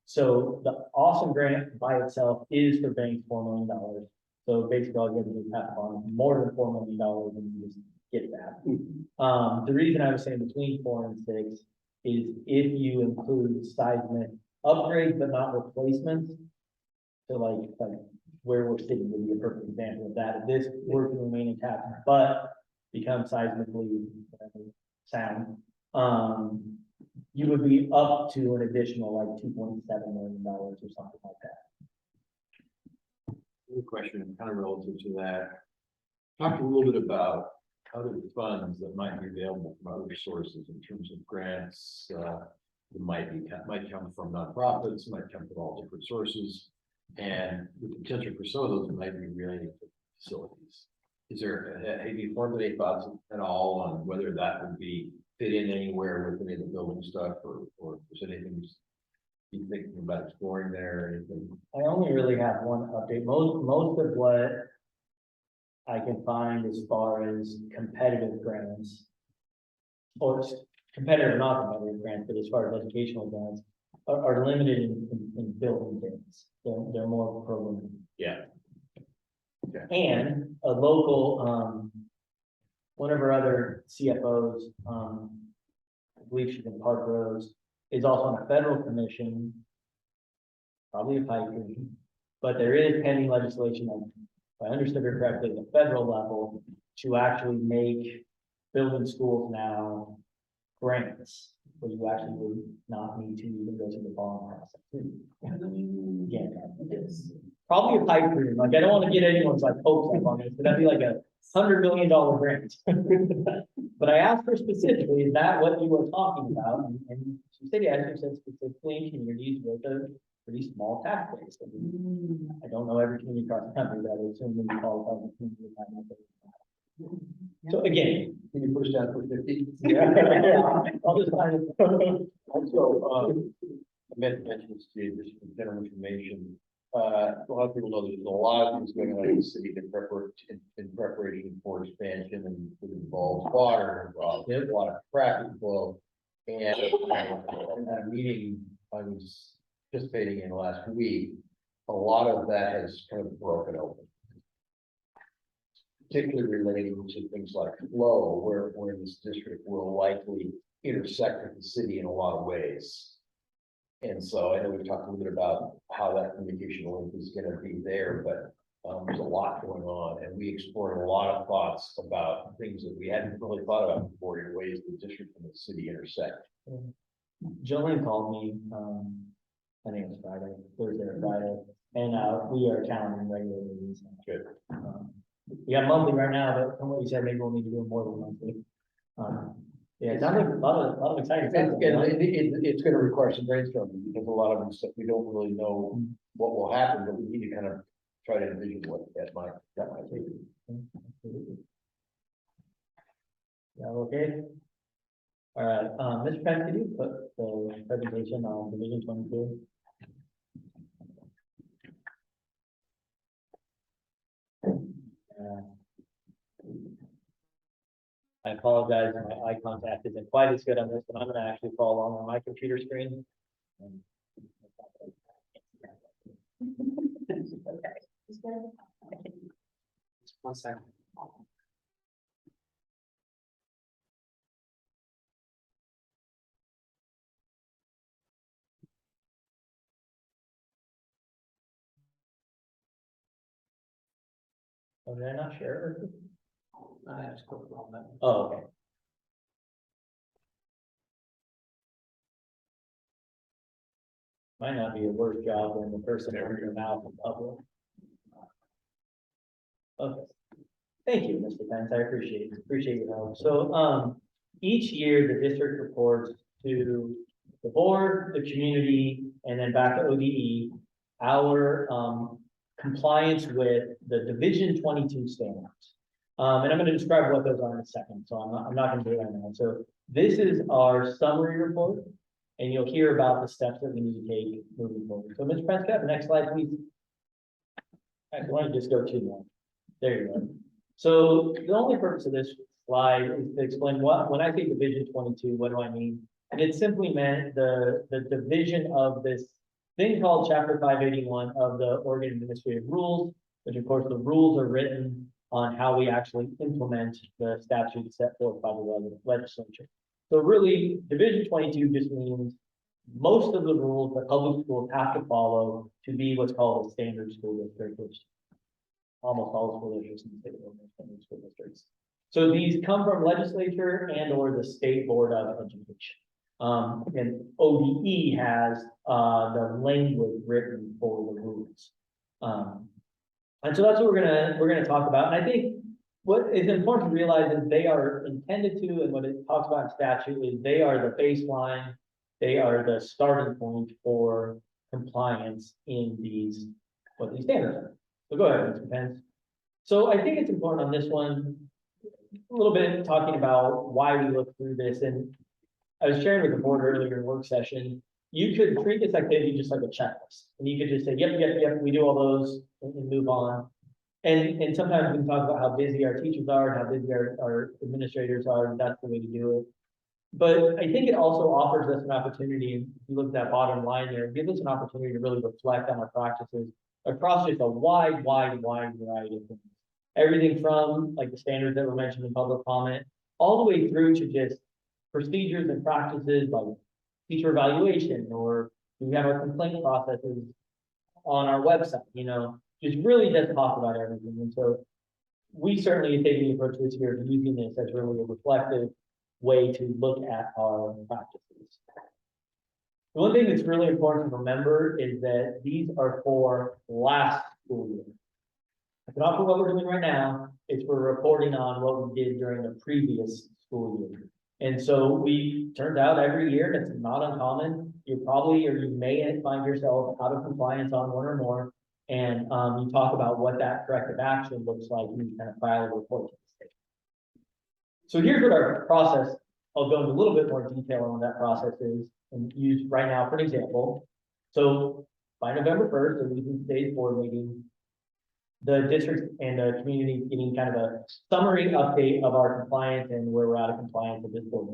So the awesome grant by itself is for bank $4 million. So basically all you have to do is have on more than $4 million and you just get that. The reason I was saying between 4 and 6 is if you include seismic upgrades, but not replacements. So like where we're sitting would be a perfect example of that. If this were to remain intact, but become seismically sound, you would be up to an additional like $2.7 million or something like that. Good question, kind of relative to that. Talk a little bit about other funds that might be available from other sources in terms of grants, It might come from nonprofits, might come from all different sources. And the potential for some of those might be related to facilities. Is there, have you formed any thoughts at all on whether that would be fit in anywhere with any of the building stuff, or is anything you thinking about exploring there or anything? I only really have one update. Most of what I can find as far as competitive grants, or competitive, not competitive grants, but as far as educational grants, are limited in building things. They're more program. Yeah. And a local, one of our other CFOs, I believe she's in Park Rose, is also on a federal commission, probably a pipe dream, but there is pending legislation, if I understood her correctly, at the federal level, to actually make building schools now grants, where you actually would not need to even go through the bond process. Yeah, it's probably a pipe dream. Like, I don't want to get anyone's like hopes up on this, but that'd be like $100 million grant. But I asked her specifically, is that what you were talking about? And she said, yeah, she said specifically in communities with a pretty small tax base. I mean, I don't know every community across the country, but I assume we qualify the community. So again, Can you push that for 50? yeah, I'll just find it. Also, I meant to mention this to you, just for general information. A lot of people know there's a lot of things going on in the city in preparation for expansion, and it involves water, involves a lot of traffic flow. And at a meeting I was participating in last week, a lot of that has kind of broken open. Particularly relating to things like flow, where this district will likely intersect with the city in a lot of ways. And so I know we've talked a little bit about how that communication link is going to be there, but there's a lot going on, and we explored a lot of thoughts about things that we hadn't really thought about before in ways the district and the city intersect. Jolene called me, I think it was Friday, Thursday or Friday, and we are counting regular meetings. Good. We have monthly right now, but from what you said, maybe we'll need to do more than monthly. Yeah, it sounds like a lot of exciting stuff. It's going to require some brainstorming, because a lot of them stuff we don't really know what will happen, but we need to kind of try to envision what that might be. Yeah, okay. All right, Mr. Penn, could you put the presentation on Division 22? I apologize, my eye contact isn't quite as good on this, but I'm gonna actually follow along on my computer screen. One second. Oh, did I not share it? I just clicked on that. Oh, okay. Might not be a worse job than the person over your mouth in public. Okay. Thank you, Mr. Pence. I appreciate your help. So, each year the district reports to the board, the community, and then back to ODE, our, compliance with the Division 22 standards. And I'm going to describe what those are in a second, so I'm not going to do it right now. So this is our summary report, and you'll hear about the steps that we need to take moving forward. So Mr. Prescott, next slide, please. I want to just go to one. There you go. So the only purpose of this slide is to explain when I say Division 22, what do I mean? And it simply meant the division of this thing called Chapter 581 of the Oregon Administrative Rules, which of course the rules are written on how we actually implement the statutes set forth by the legislature. So really, Division 22 just means most of the rules that public schools have to follow to be what's called a standard school district, which almost all school districts in the state of standard school districts. So these come from legislature and or the State Board of Education. And ODE has the language written for the rules. And so that's what we're gonna talk about. And I think what is important to realize is they are intended to, and what it talks about in statute is they are the baseline they are the starting point for compliance in what these standards are. So go ahead, Mr. Pence. So I think it's important on this one, a little bit talking about why we look through this, and I was sharing with the board earlier in work session, you could treat this activity just like a checklist, and you could just say, yep, we do all those and move on. And sometimes we can talk about how busy our teachers are and how busy our administrators are, and that's the way to do it. But I think it also offers us an opportunity, and if you look at that bottom line there, it gives us an opportunity to really reflect on our practices across just a wide variety of things. Everything from like the standards that were mentioned in public comment, all the way through to just procedures and practices like teacher evaluation, or we have our complaint processes on our website, just really does talk about everything. And so we certainly are taking the approach this year to using this as really a reflective way to look at our practices. The one thing that's really important to remember is that these are for last school year. It's not for what we're doing right now, it's for reporting on what we did during the previous school year. And so turns out every year, and it's not uncommon, you may find yourself out of compliance on one or more, and you talk about what that corrective action looks like, and you kind of file a report to the state. So here's what our process, I'll go into a little bit more detail on what that process is, and use right now for an example. So by November 1st, at the today's board meeting, the district and the community getting kind of a summary update of our compliance and where we're out of compliance at this board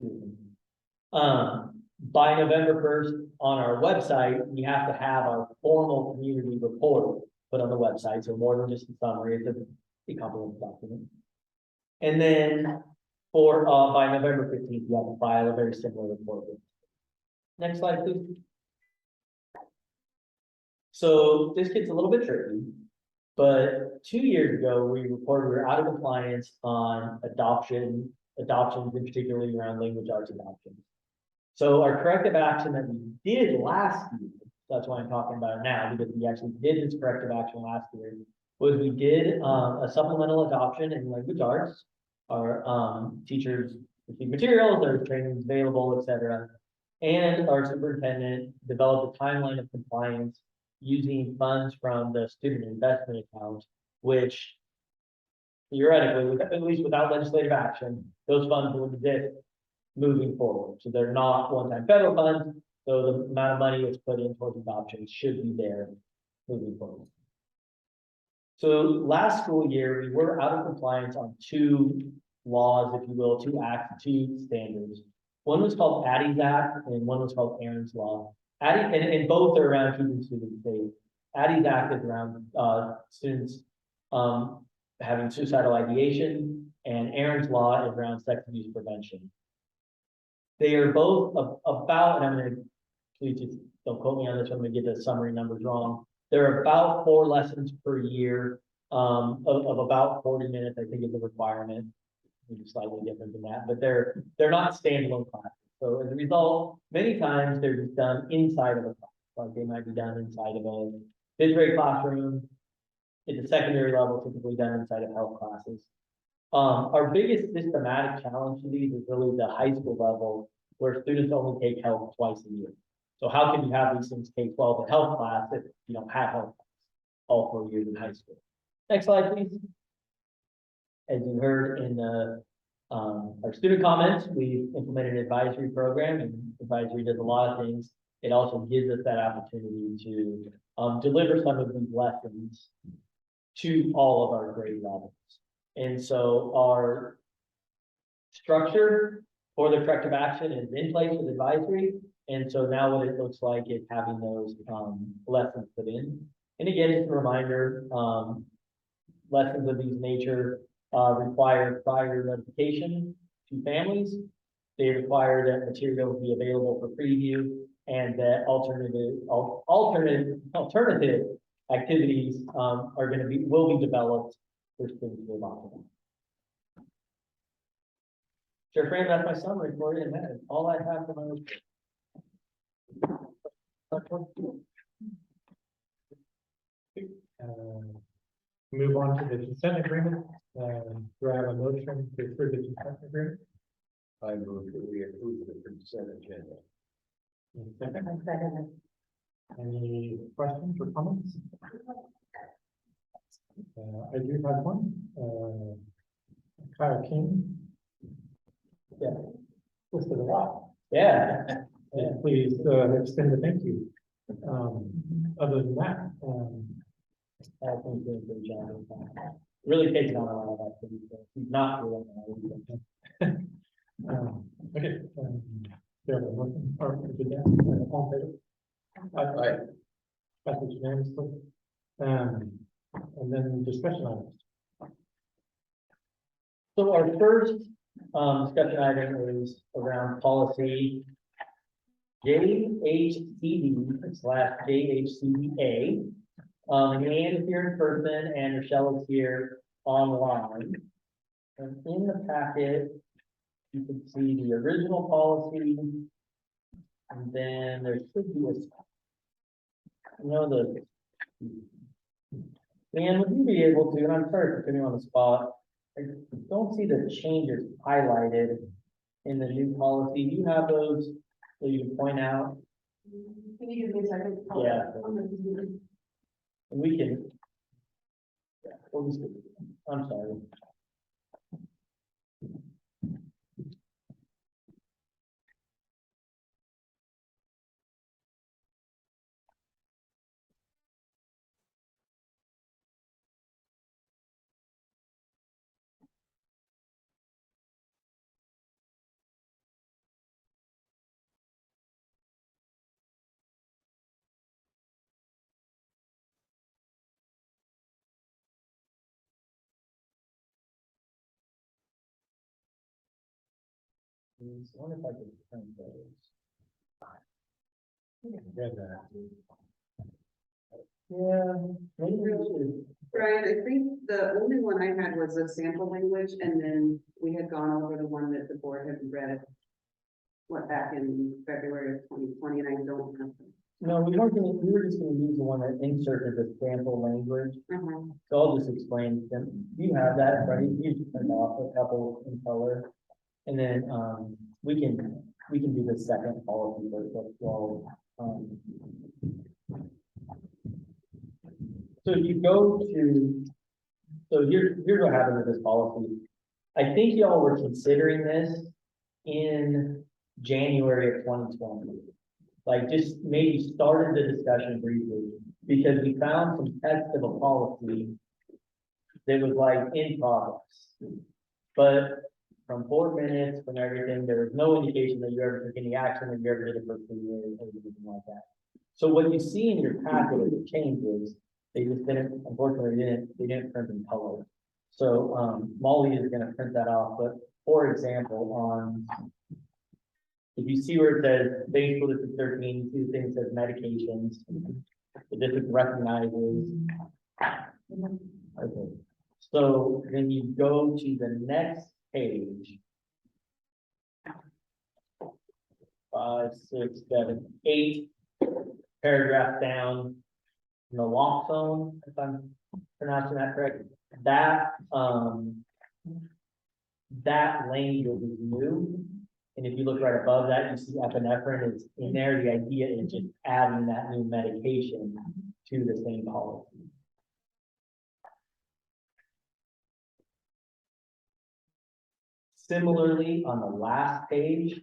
meeting. By November 1st on our website, we have to have our formal community report put on the website. So more than just a summary, it's a comprehensive document. And then by November 15th, you have to file a very similar report. Next slide, please. So this gets a little bit tricky, but 2 years ago, we reported we were out of compliance on adoptions, in particularly around language arts adoptions. So our corrective action that we did last year, that's why I'm talking about it now, because we actually did this corrective action last year, was we did a supplemental adoption in language arts. Our teachers received materials, there was trainings available, etc. And our superintendent developed a timeline of compliance using funds from the student investment account, which theoretically, at least without legislative action, those funds will exist moving forward. So they're not one-time federal funds, so the amount of money that's put in towards adoption should be there moving forward. So last school year, we were out of compliance on 2 laws, if you will, 2 acts, 2 standards. One was called Addie's Act, and one was called Aaron's Law. And both are around keeping students safe. Addie's Act is around students having suicidal ideation, and Aaron's Law is around sex abuse prevention. They are both about, and I'm going to, please just don't quote me on this, I'm going to get the summary numbers wrong. They're about 4 lessons per year of about 40 minutes, I think is the requirement. Maybe slightly different than that, but they're not standalone classes. So as a result, many times they're just done inside of a class, like they might be done inside of a 5th grade classroom, at the secondary level, typically done inside of health classes. Our biggest systematic challenge to these is really the high school level, where students only take health twice a year. So how can you have these things K-12 and health class if you don't have health class all 4 years in high school? Next slide, please. As you heard in our student comments, we implemented an advisory program, and advisory does a lot of things. It also gives us that opportunity to deliver some of these lessons to all of our grade levels. And so our structure for the corrective action is in place with advisory. And so now what it looks like is having those lessons put in. And again, just a reminder, lessons of these nature require prior notification to families. They require that materials be available for preview, and that alternative activities will be developed for students to adopt them. Sure, Fran, that's my summary for you, and that is all I have for my move on to the consent agreement. Do I have a motion to approve the consent agreement? I move that we approve the consent consent agenda. Any questions or comments? I do have one, Kyle King. Yeah. Listed a lot. Yeah. And please, extend a thank you. Other than that, I think doing a good job. Really taking on a lot of activity, so he's not doing that. okay. There was one, or did that, all in favor? Aye. That's what unanimously. And then discussion items. So our first discussion item is around policy JHCD/JHCDA. Leanne is here in person and Rochelle is here online. And in the packet, you can see the original policy. And then there should be Leanne, would you be able to, and I'm sorry for putting you on the spot, I don't see the changes highlighted in the new policy. Do you have those that you can point out? Can you give me a second? Yeah. And we can. Yeah, we'll just, I'm sorry. I wonder if I could print those. Read that. Yeah, maybe we should. Brian, I think the only one I had was a sample language, and then we had gone over the one that the board had read. What, back in February of 2020, and I don't have. No, we were just gonna use the one that inserted the sample language. them. So I'll just explain them. You have that, right? You just turn off a couple in color. And then, we can do the second policy, but well, so if you go to, so here's what happened with this policy. I think y'all were considering this in January of 2020. Like just maybe started the discussion briefly, because we found some text of a policy that was like in progress. But from 4 minutes, from everything, there was no indication that you ever took any action, that you ever did it for 3 years, or anything like that. So what you see in your packet of the changes, they just didn't, unfortunately, they didn't print in color. So Molly is gonna print that off, but for example, if you see where it says base for District 13, you see the thing that says medications, the district recognizes. Okay, so then you go to the next page. 5, 6, 7, 8 paragraph down in the lock zone, if I'm pronouncing that correct. That language is new. And if you look right above that, you see epinephrine is in there. The idea is just adding that new medication to the same policy. Similarly, on the last page,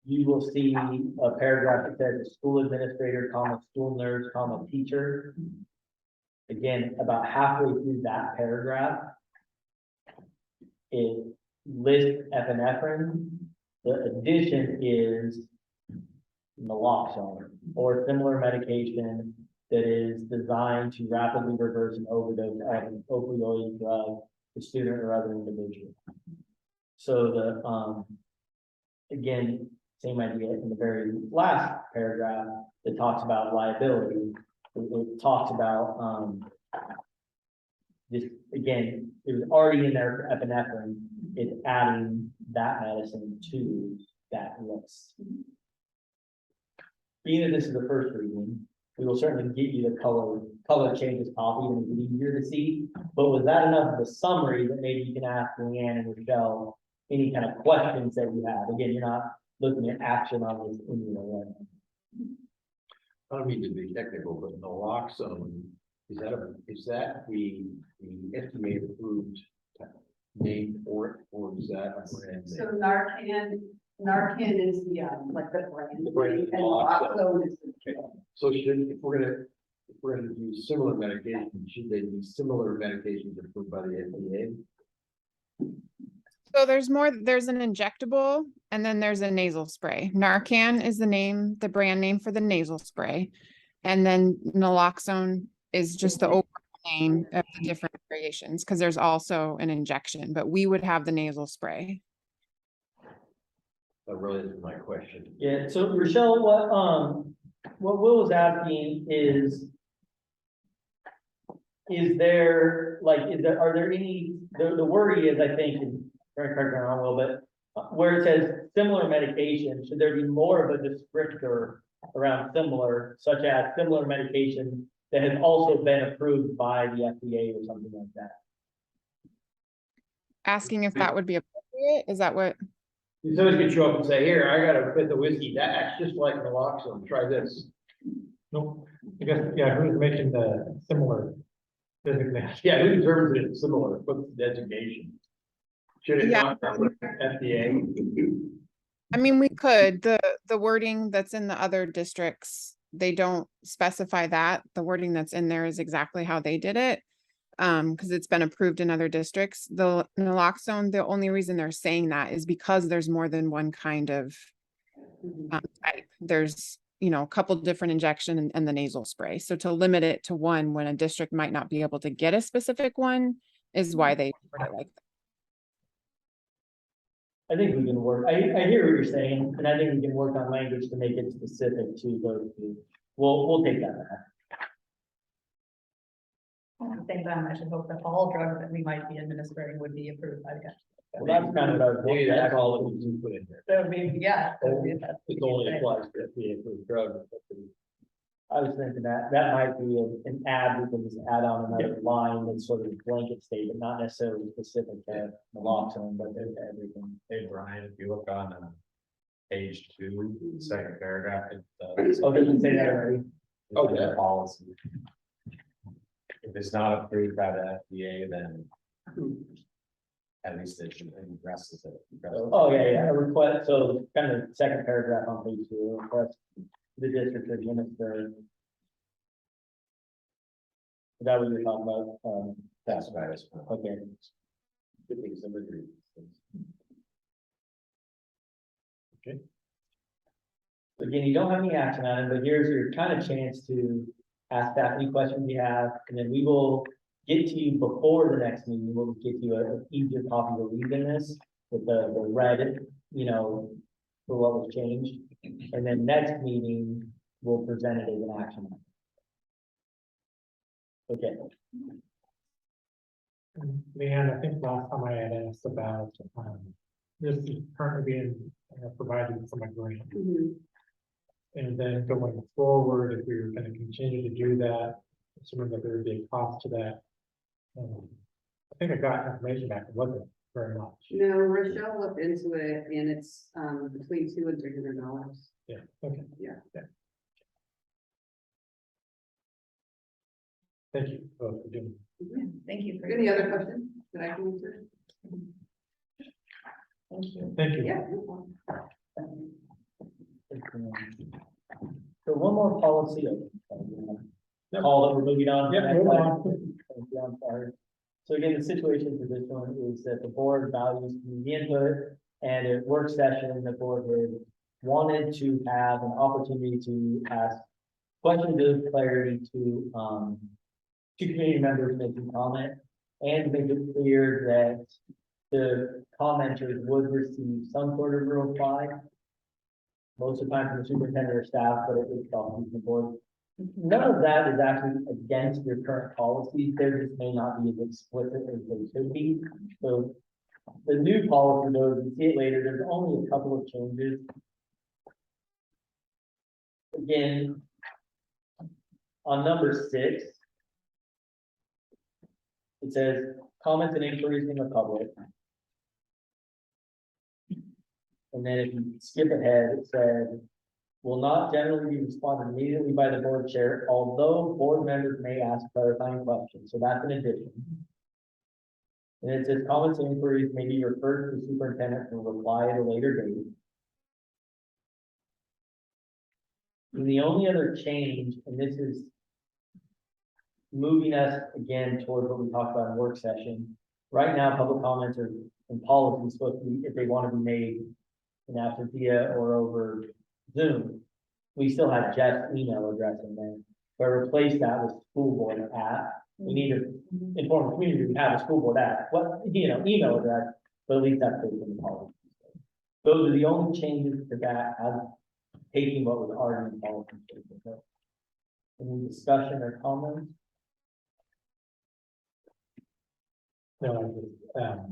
you will see a paragraph that says school administrator, school nurse, teacher. Again, about halfway through that paragraph, it lists epinephrine. The addition is naloxone or similar medication that is designed to rapidly reverse an overdose of an opioid drug to student or other individual. So the again, same idea in the very last paragraph that talks about liability. It talks about this again, it was already in there for epinephrine. It's adding that medicine to that list. Being that this is the first reading, we will certainly get you the color changes copy and make it easier to see. But was that enough of a summary that maybe you can ask Leanne and Rochelle any kind of questions that you have. Again, you're not looking at action on this in your way. I don't mean to be technical, but naloxone, is that the FDA approved name for it, or is that a brand So name? Narcan is the, like the brand. The brand And naloxone. naloxone is the. So if we're gonna use similar medications, should they be similar medications approved by the FDA? So there's an injectable and then there's a nasal spray. Narcan is the brand name for the nasal spray. And then naloxone is just the overall name of the different variations, because there's also an injection, but we would have the nasal spray. That really is my question. Yeah, so Rochelle, what Will was asking is are there any, the worry is, I think, and correct me if I'm wrong, Will, but where it says similar medication, should there be more of a descriptor around similar, such as similar medication that has also been approved by the FDA or something like that? Asking if that would be appropriate, is that what? Somebody could show up and say, here, I got a fifth of whiskey, that acts just like naloxone, try this. Nope, I guess, yeah, who's making the similar designation? Yeah, who determines it is similar, what's the designation? Should it Yeah. not come from FDA? I mean, we could, the wording that's in the other districts, they don't specify that. The wording that's in there is exactly how they did it. Because it's been approved in other districts. The naloxone, the only reason they're saying that is because there's more than one kind of type. There's, a couple different injection and the nasal spray. So to limit it to one when a district might not be able to get a specific one is why they word it like that. I think we can work, I hear what you're saying, and I think we can work on language to make it specific to those two. We'll take that back. At the same time, I should hope that all drugs that we might be administering would be approved by the county. Well, that's kind of what I was Maybe thinking. that's all that we can put in there. That would be, yeah. that would be- It only applies to FDA approved drugs. I was thinking that might be an add, we can just add on another line that's sort of a blanket statement, not necessarily specific to naloxone, but to everything. Hey, Brian, if you look on page 2, second paragraph, it does. Oh, did you say that already? Oh, yeah. Policy. If it's not approved by the FDA, then at least it addresses it. Oh, yeah, a request, so kind of second paragraph on page 2, request the district to administer. Is that what you're talking about? That's about it. Okay. Good thing somebody agrees. Again, you don't have any action on it, but here's your kind of chance to ask that any questions you have, and then we will get to you before the next meeting. We'll get you an easier copy to read in this with the red, for what was changed. And then next meeting, we'll present it as an action. Okay. Leanne, I think last time I had asked about, this is currently being provided from a grant. And then going forward, if we were going to continue to do that, assuming that there would be a cost to that. I think I got information back, it wasn't very much. No, Rochelle looked into it and it's between $200 and $300. Yeah, okay. Yeah. Thank you both for doing. Thank you. for Any other questions that I can answer? Thank you. Thank you. Yeah. So one more policy. Call that we're moving on. Yeah, move on. I'm sorry. So again, the situation for this one is that the board values community input, and at work session, the board has wanted to have an opportunity to ask questions of clarity to community members making comment, and make it clear that the commenters would receive some sort of reply. Most of the time from the superintendent or staff, but it would come from the board. None of that is actually against your current policies. There just may not be as explicit as they should be. So the new policy, though, you see it later, there's only a couple of changes. Again, on number 6, it says comments and inquiries from the public. And then if you skip ahead, it said, will not generally be responded immediately by the board chair, although board members may ask clarifying questions. So that's an addition. And it says comments and inquiries may be referred to the superintendent for reply at a later date. And the only other change, and this is moving us again towards what we talked about in work session. Right now, public comments are in policy supposed to be, if they want to be made in absentia or over Zoom. We still have Jeff's email address in there, but replace that with school board at. We need to inform the community we have a school board at, what, email address, but at least that's in the policy. Those are the only changes to that, as taking what was already in policy. Any discussion or comments? No, I just,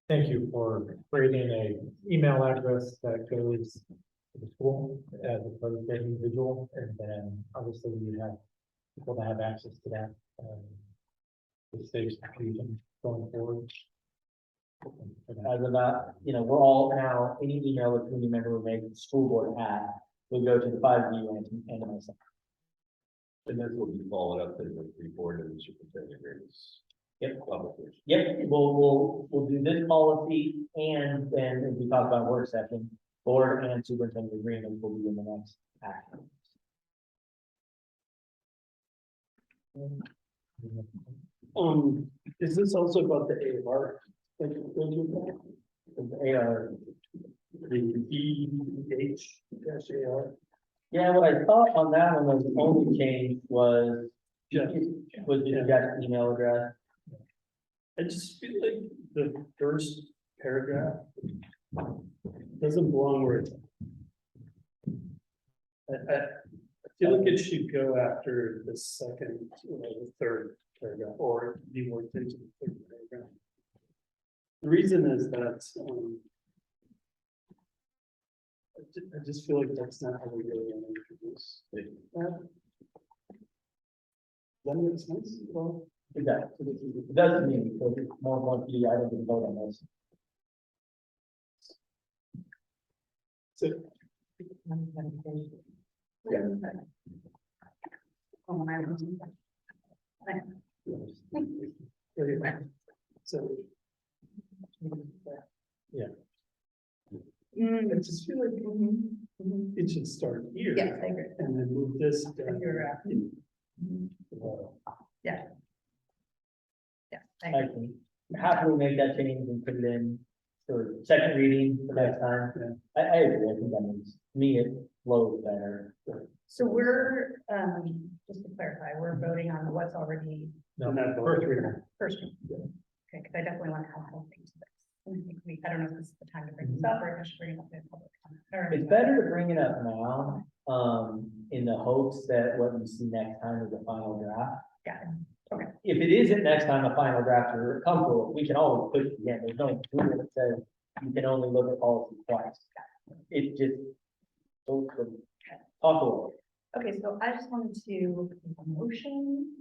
thank you for creating a email address that goes to the school as opposed to individual, and then obviously you have people that have access to that. It saves confusion going forward. As of that, we're all now, any email a community member will make the school board at, will go to the 5 of you and myself. And this will be followed up in the report of the superintendent agreements. Yep. Publication. Yep, we'll do this policy, and then as we talk about work session, board and superintendent agreement will be in the next action. Is this also about the AR? Like, The AR, the EH-AR? yeah, what I thought on that one was the only change was Yeah. the Jeff's email address. I just feel like the first paragraph doesn't belong where it's. I feel like it should go after the second, the third paragraph, or be worked into the third paragraph. The reason is that, I just feel like that's not how we really want to introduce it. That makes sense. Well, Exactly. It doesn't mean, so it's more one key item to vote on this. so So. Yeah. I just feel like it should start here. Yes, I agree. And then move this down. You're, yeah. Yeah, I agree. I can happily make that change and put it in for second reading for next time. I agree, I think that means, to me, it flows better. So we're, just to clarify, we're voting on what's already No, And that first reading. first. Okay, because I definitely want to have whole things to this. I don't know if this is the time to bring this up, or if I should bring it up in public comment. Or- It's better to bring it up now, in the hopes that what you see next time is a final draft. Got it. Okay. If it isn't next time a final draft you're comfortable, with, we can always push it again. There's no rule that says you can only look at policy twice. It just. Talk a little. Okay, so I just wanted to make a motion,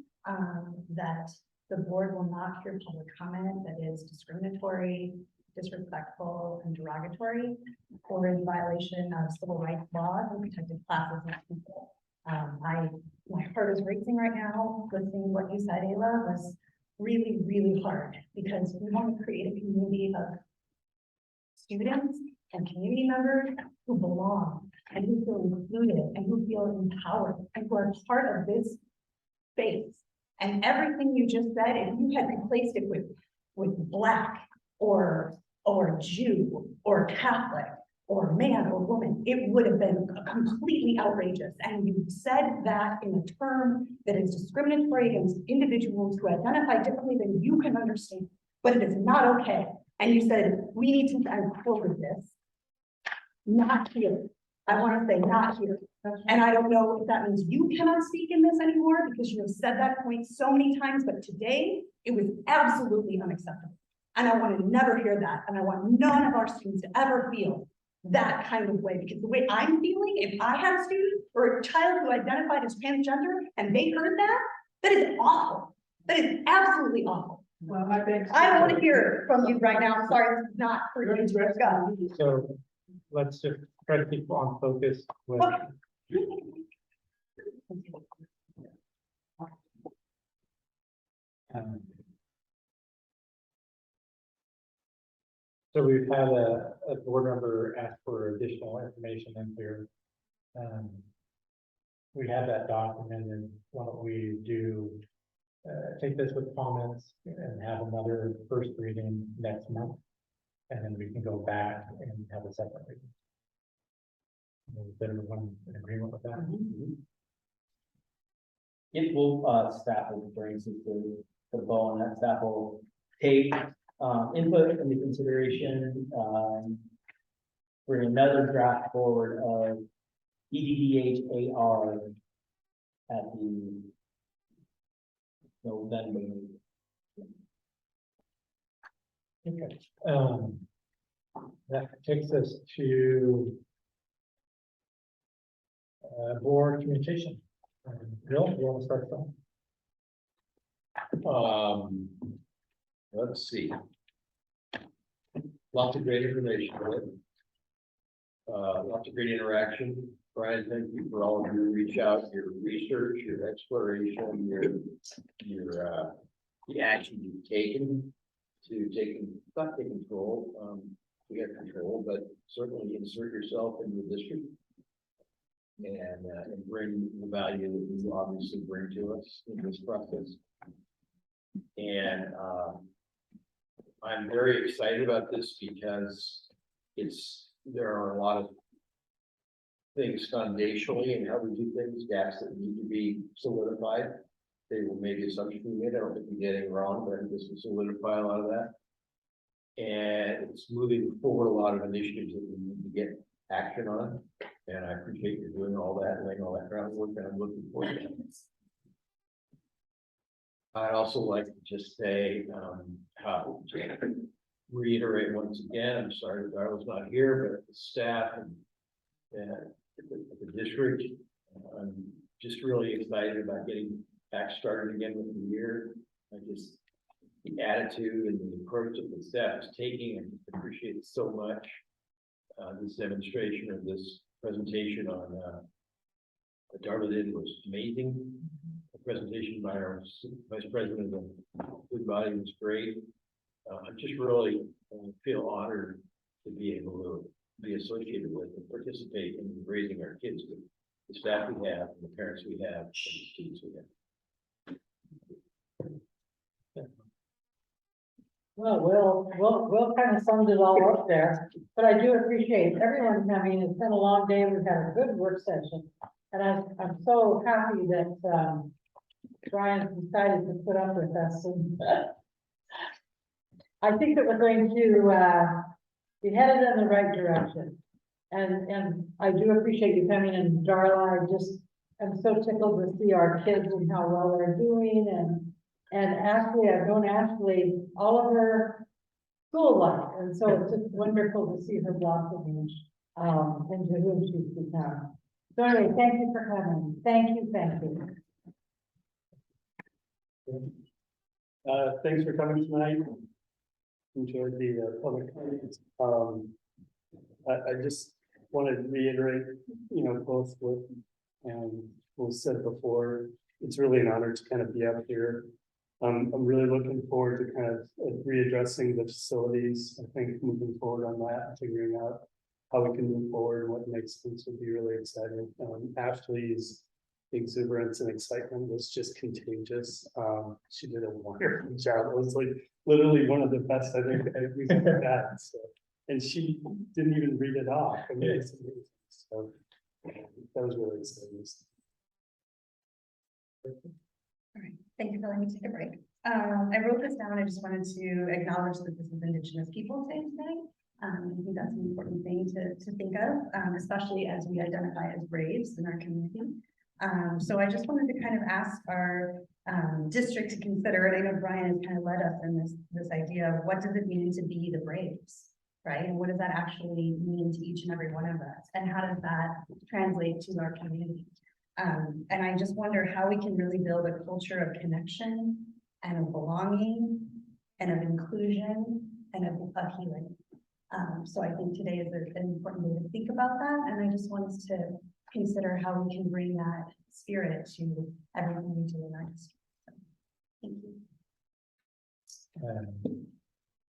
that the board will not hear public comment that is discriminatory, disrespectful, and derogatory, or in violation of civil rights laws and protected classes of people. My heart is racing right now, listening to what you said, Ayla, was really, really hard, because we want to create a community of students and community members who belong and who feel included and who feel empowered and who are part of this space. And everything you just said, if you had replaced it with Black or Jew or Catholic or man or woman, it would have been completely outrageous. And you said that in a term that is discriminatory against individuals who identify differently than you can understand, but it is not okay. And you said, we need to, I quoted this, not here. I want to say not here. And I don't know if that means you cannot speak in this anymore, because you have said that point so many times, but today it was absolutely unacceptable. And I want to never hear that. And I want none of our students to ever feel that kind of way, because the way I'm feeling, if I had a student or a child who identified as transgender and they heard that, that is awful. That is absolutely awful. Well, I want to hear from you right now. I'm sorry, this is not for you to discuss. So let's just try to keep on focus with. Um, So we've had a board member ask for additional information in here. We have that documented. Why don't we do, take this with comments and have another first reading next month? And then we can go back and have a second reading. Is everyone in agreement with that? It will, staff will bring some to the ball, and that staff will take, input into consideration, bring another draft forward of EDDHAR at the November meeting. Okay, that takes us to board communication. Bill, you want to start from? Let's see. Lots of great information with it. Lots of great interaction. Brian, thank you for all of your reach out, your research, your exploration, the action you've taken to not take control. We have control, but certainly insert yourself in the district and bring the value that you obviously bring to us in this process. And I'm very excited about this because there are a lot of things foundationally and how we do things, gaps that need to be solidified. They will maybe assumptions we made. I don't think we did anything wrong, but this will solidify a lot of that. And it's moving forward a lot of initiatives that we need to get action on. And I appreciate you doing all that, laying all that groundwork, and I'm looking forward to it. I'd also like to just say, reiterate once again, I'm sorry that I was not here, but the staff and the district, I'm just really excited about getting back started again with the year. The attitude and the approach that the staff is taking, and appreciate it so much. This demonstration or this presentation on what Darla did was amazing. The presentation by our vice president of the food body was great. I just really feel honored to be able to be associated with and participate in raising our kids with the staff we have, and the parents we have, and the students we have. Will kind of summed it all up there, but I do appreciate everyone coming. It's been a long day. We've had a good work session. And I'm so happy that, Brian decided to put up with us. And I think that we're going to, be headed in the right direction. And I do appreciate you coming, and Darla, I'm so tickled to see our kids and how well they're doing, and Ashley, I've known Ashley all of her school life, and so it's just wonderful to see her blossoming, into who she's become. So anyway, thank you for coming. Thank you, thank you. Thanks for coming tonight. Enjoyed the public comments. I just wanted to reiterate, both what was said before. It's really an honor to kind of be up here. I'm really looking forward to kind of readdressing the facilities. I think moving forward on that, figuring out how we can move forward and what makes sense would be really exciting. Ashley's exuberance and excitement was just contagious. She did a wonderful job. It was like literally one of the best I think we've ever had. So, and she didn't even read it off. I mean, it's amazing. So that was really exciting. All right, thank you for letting me take a break. I wrote this down. I just wanted to acknowledge that this is Indigenous Peoples Day today. I think that's an important thing to think of, especially as we identify as Braves in our community. So I just wanted to kind of ask our district to consider it. I know Brian has kind of led us in this idea of what does it mean to be the Braves, right? And what does that actually mean to each and every one of us? And how does that translate to our community? And I just wonder how we can really build a culture of connection and of belonging and of inclusion and of healing. So I think today is an important day to think about that, and I just want us to consider how we can bring that spirit to everything we do in our district. So, thank you.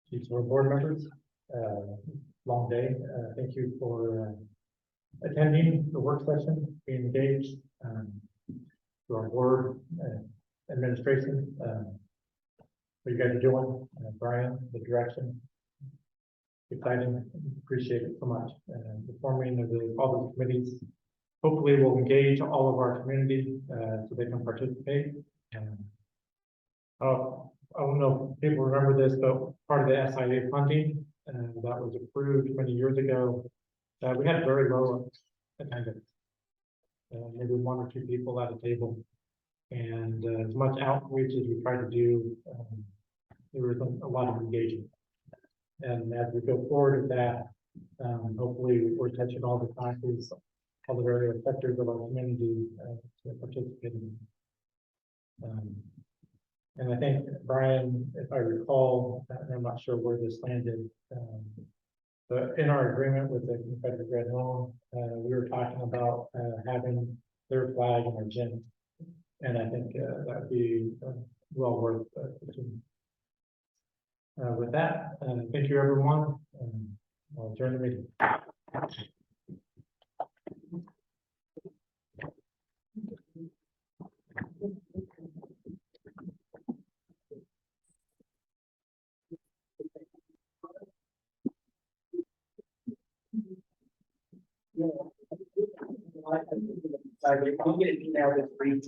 Chiefs or board members, long day. Thank you for attending the work session, being engaged, to our board administration. What you guys are doing, Brian, the direction. Exciting, appreciate it so much. The forming of all the committees. Hopefully we'll engage all of our community so they can participate. I don't know if people remember this, but part of the SIA funding that was approved many years ago, we had very low attendance. Maybe 1 or 2 people at a table. And as much outreach as we try to do, there was a lot of engagement. And as we go forward with that, hopefully we're touching all the classes, all the various sectors of our community to participate in. And I think, Brian, if I recall, and I'm not sure where this landed, but in our agreement with the Confederate Red Home, we were talking about having their flag in our gym. And I think that'd be well worth pursuing. With that, thank you, everyone. I'll adjourn the meeting. I'll get an email this week.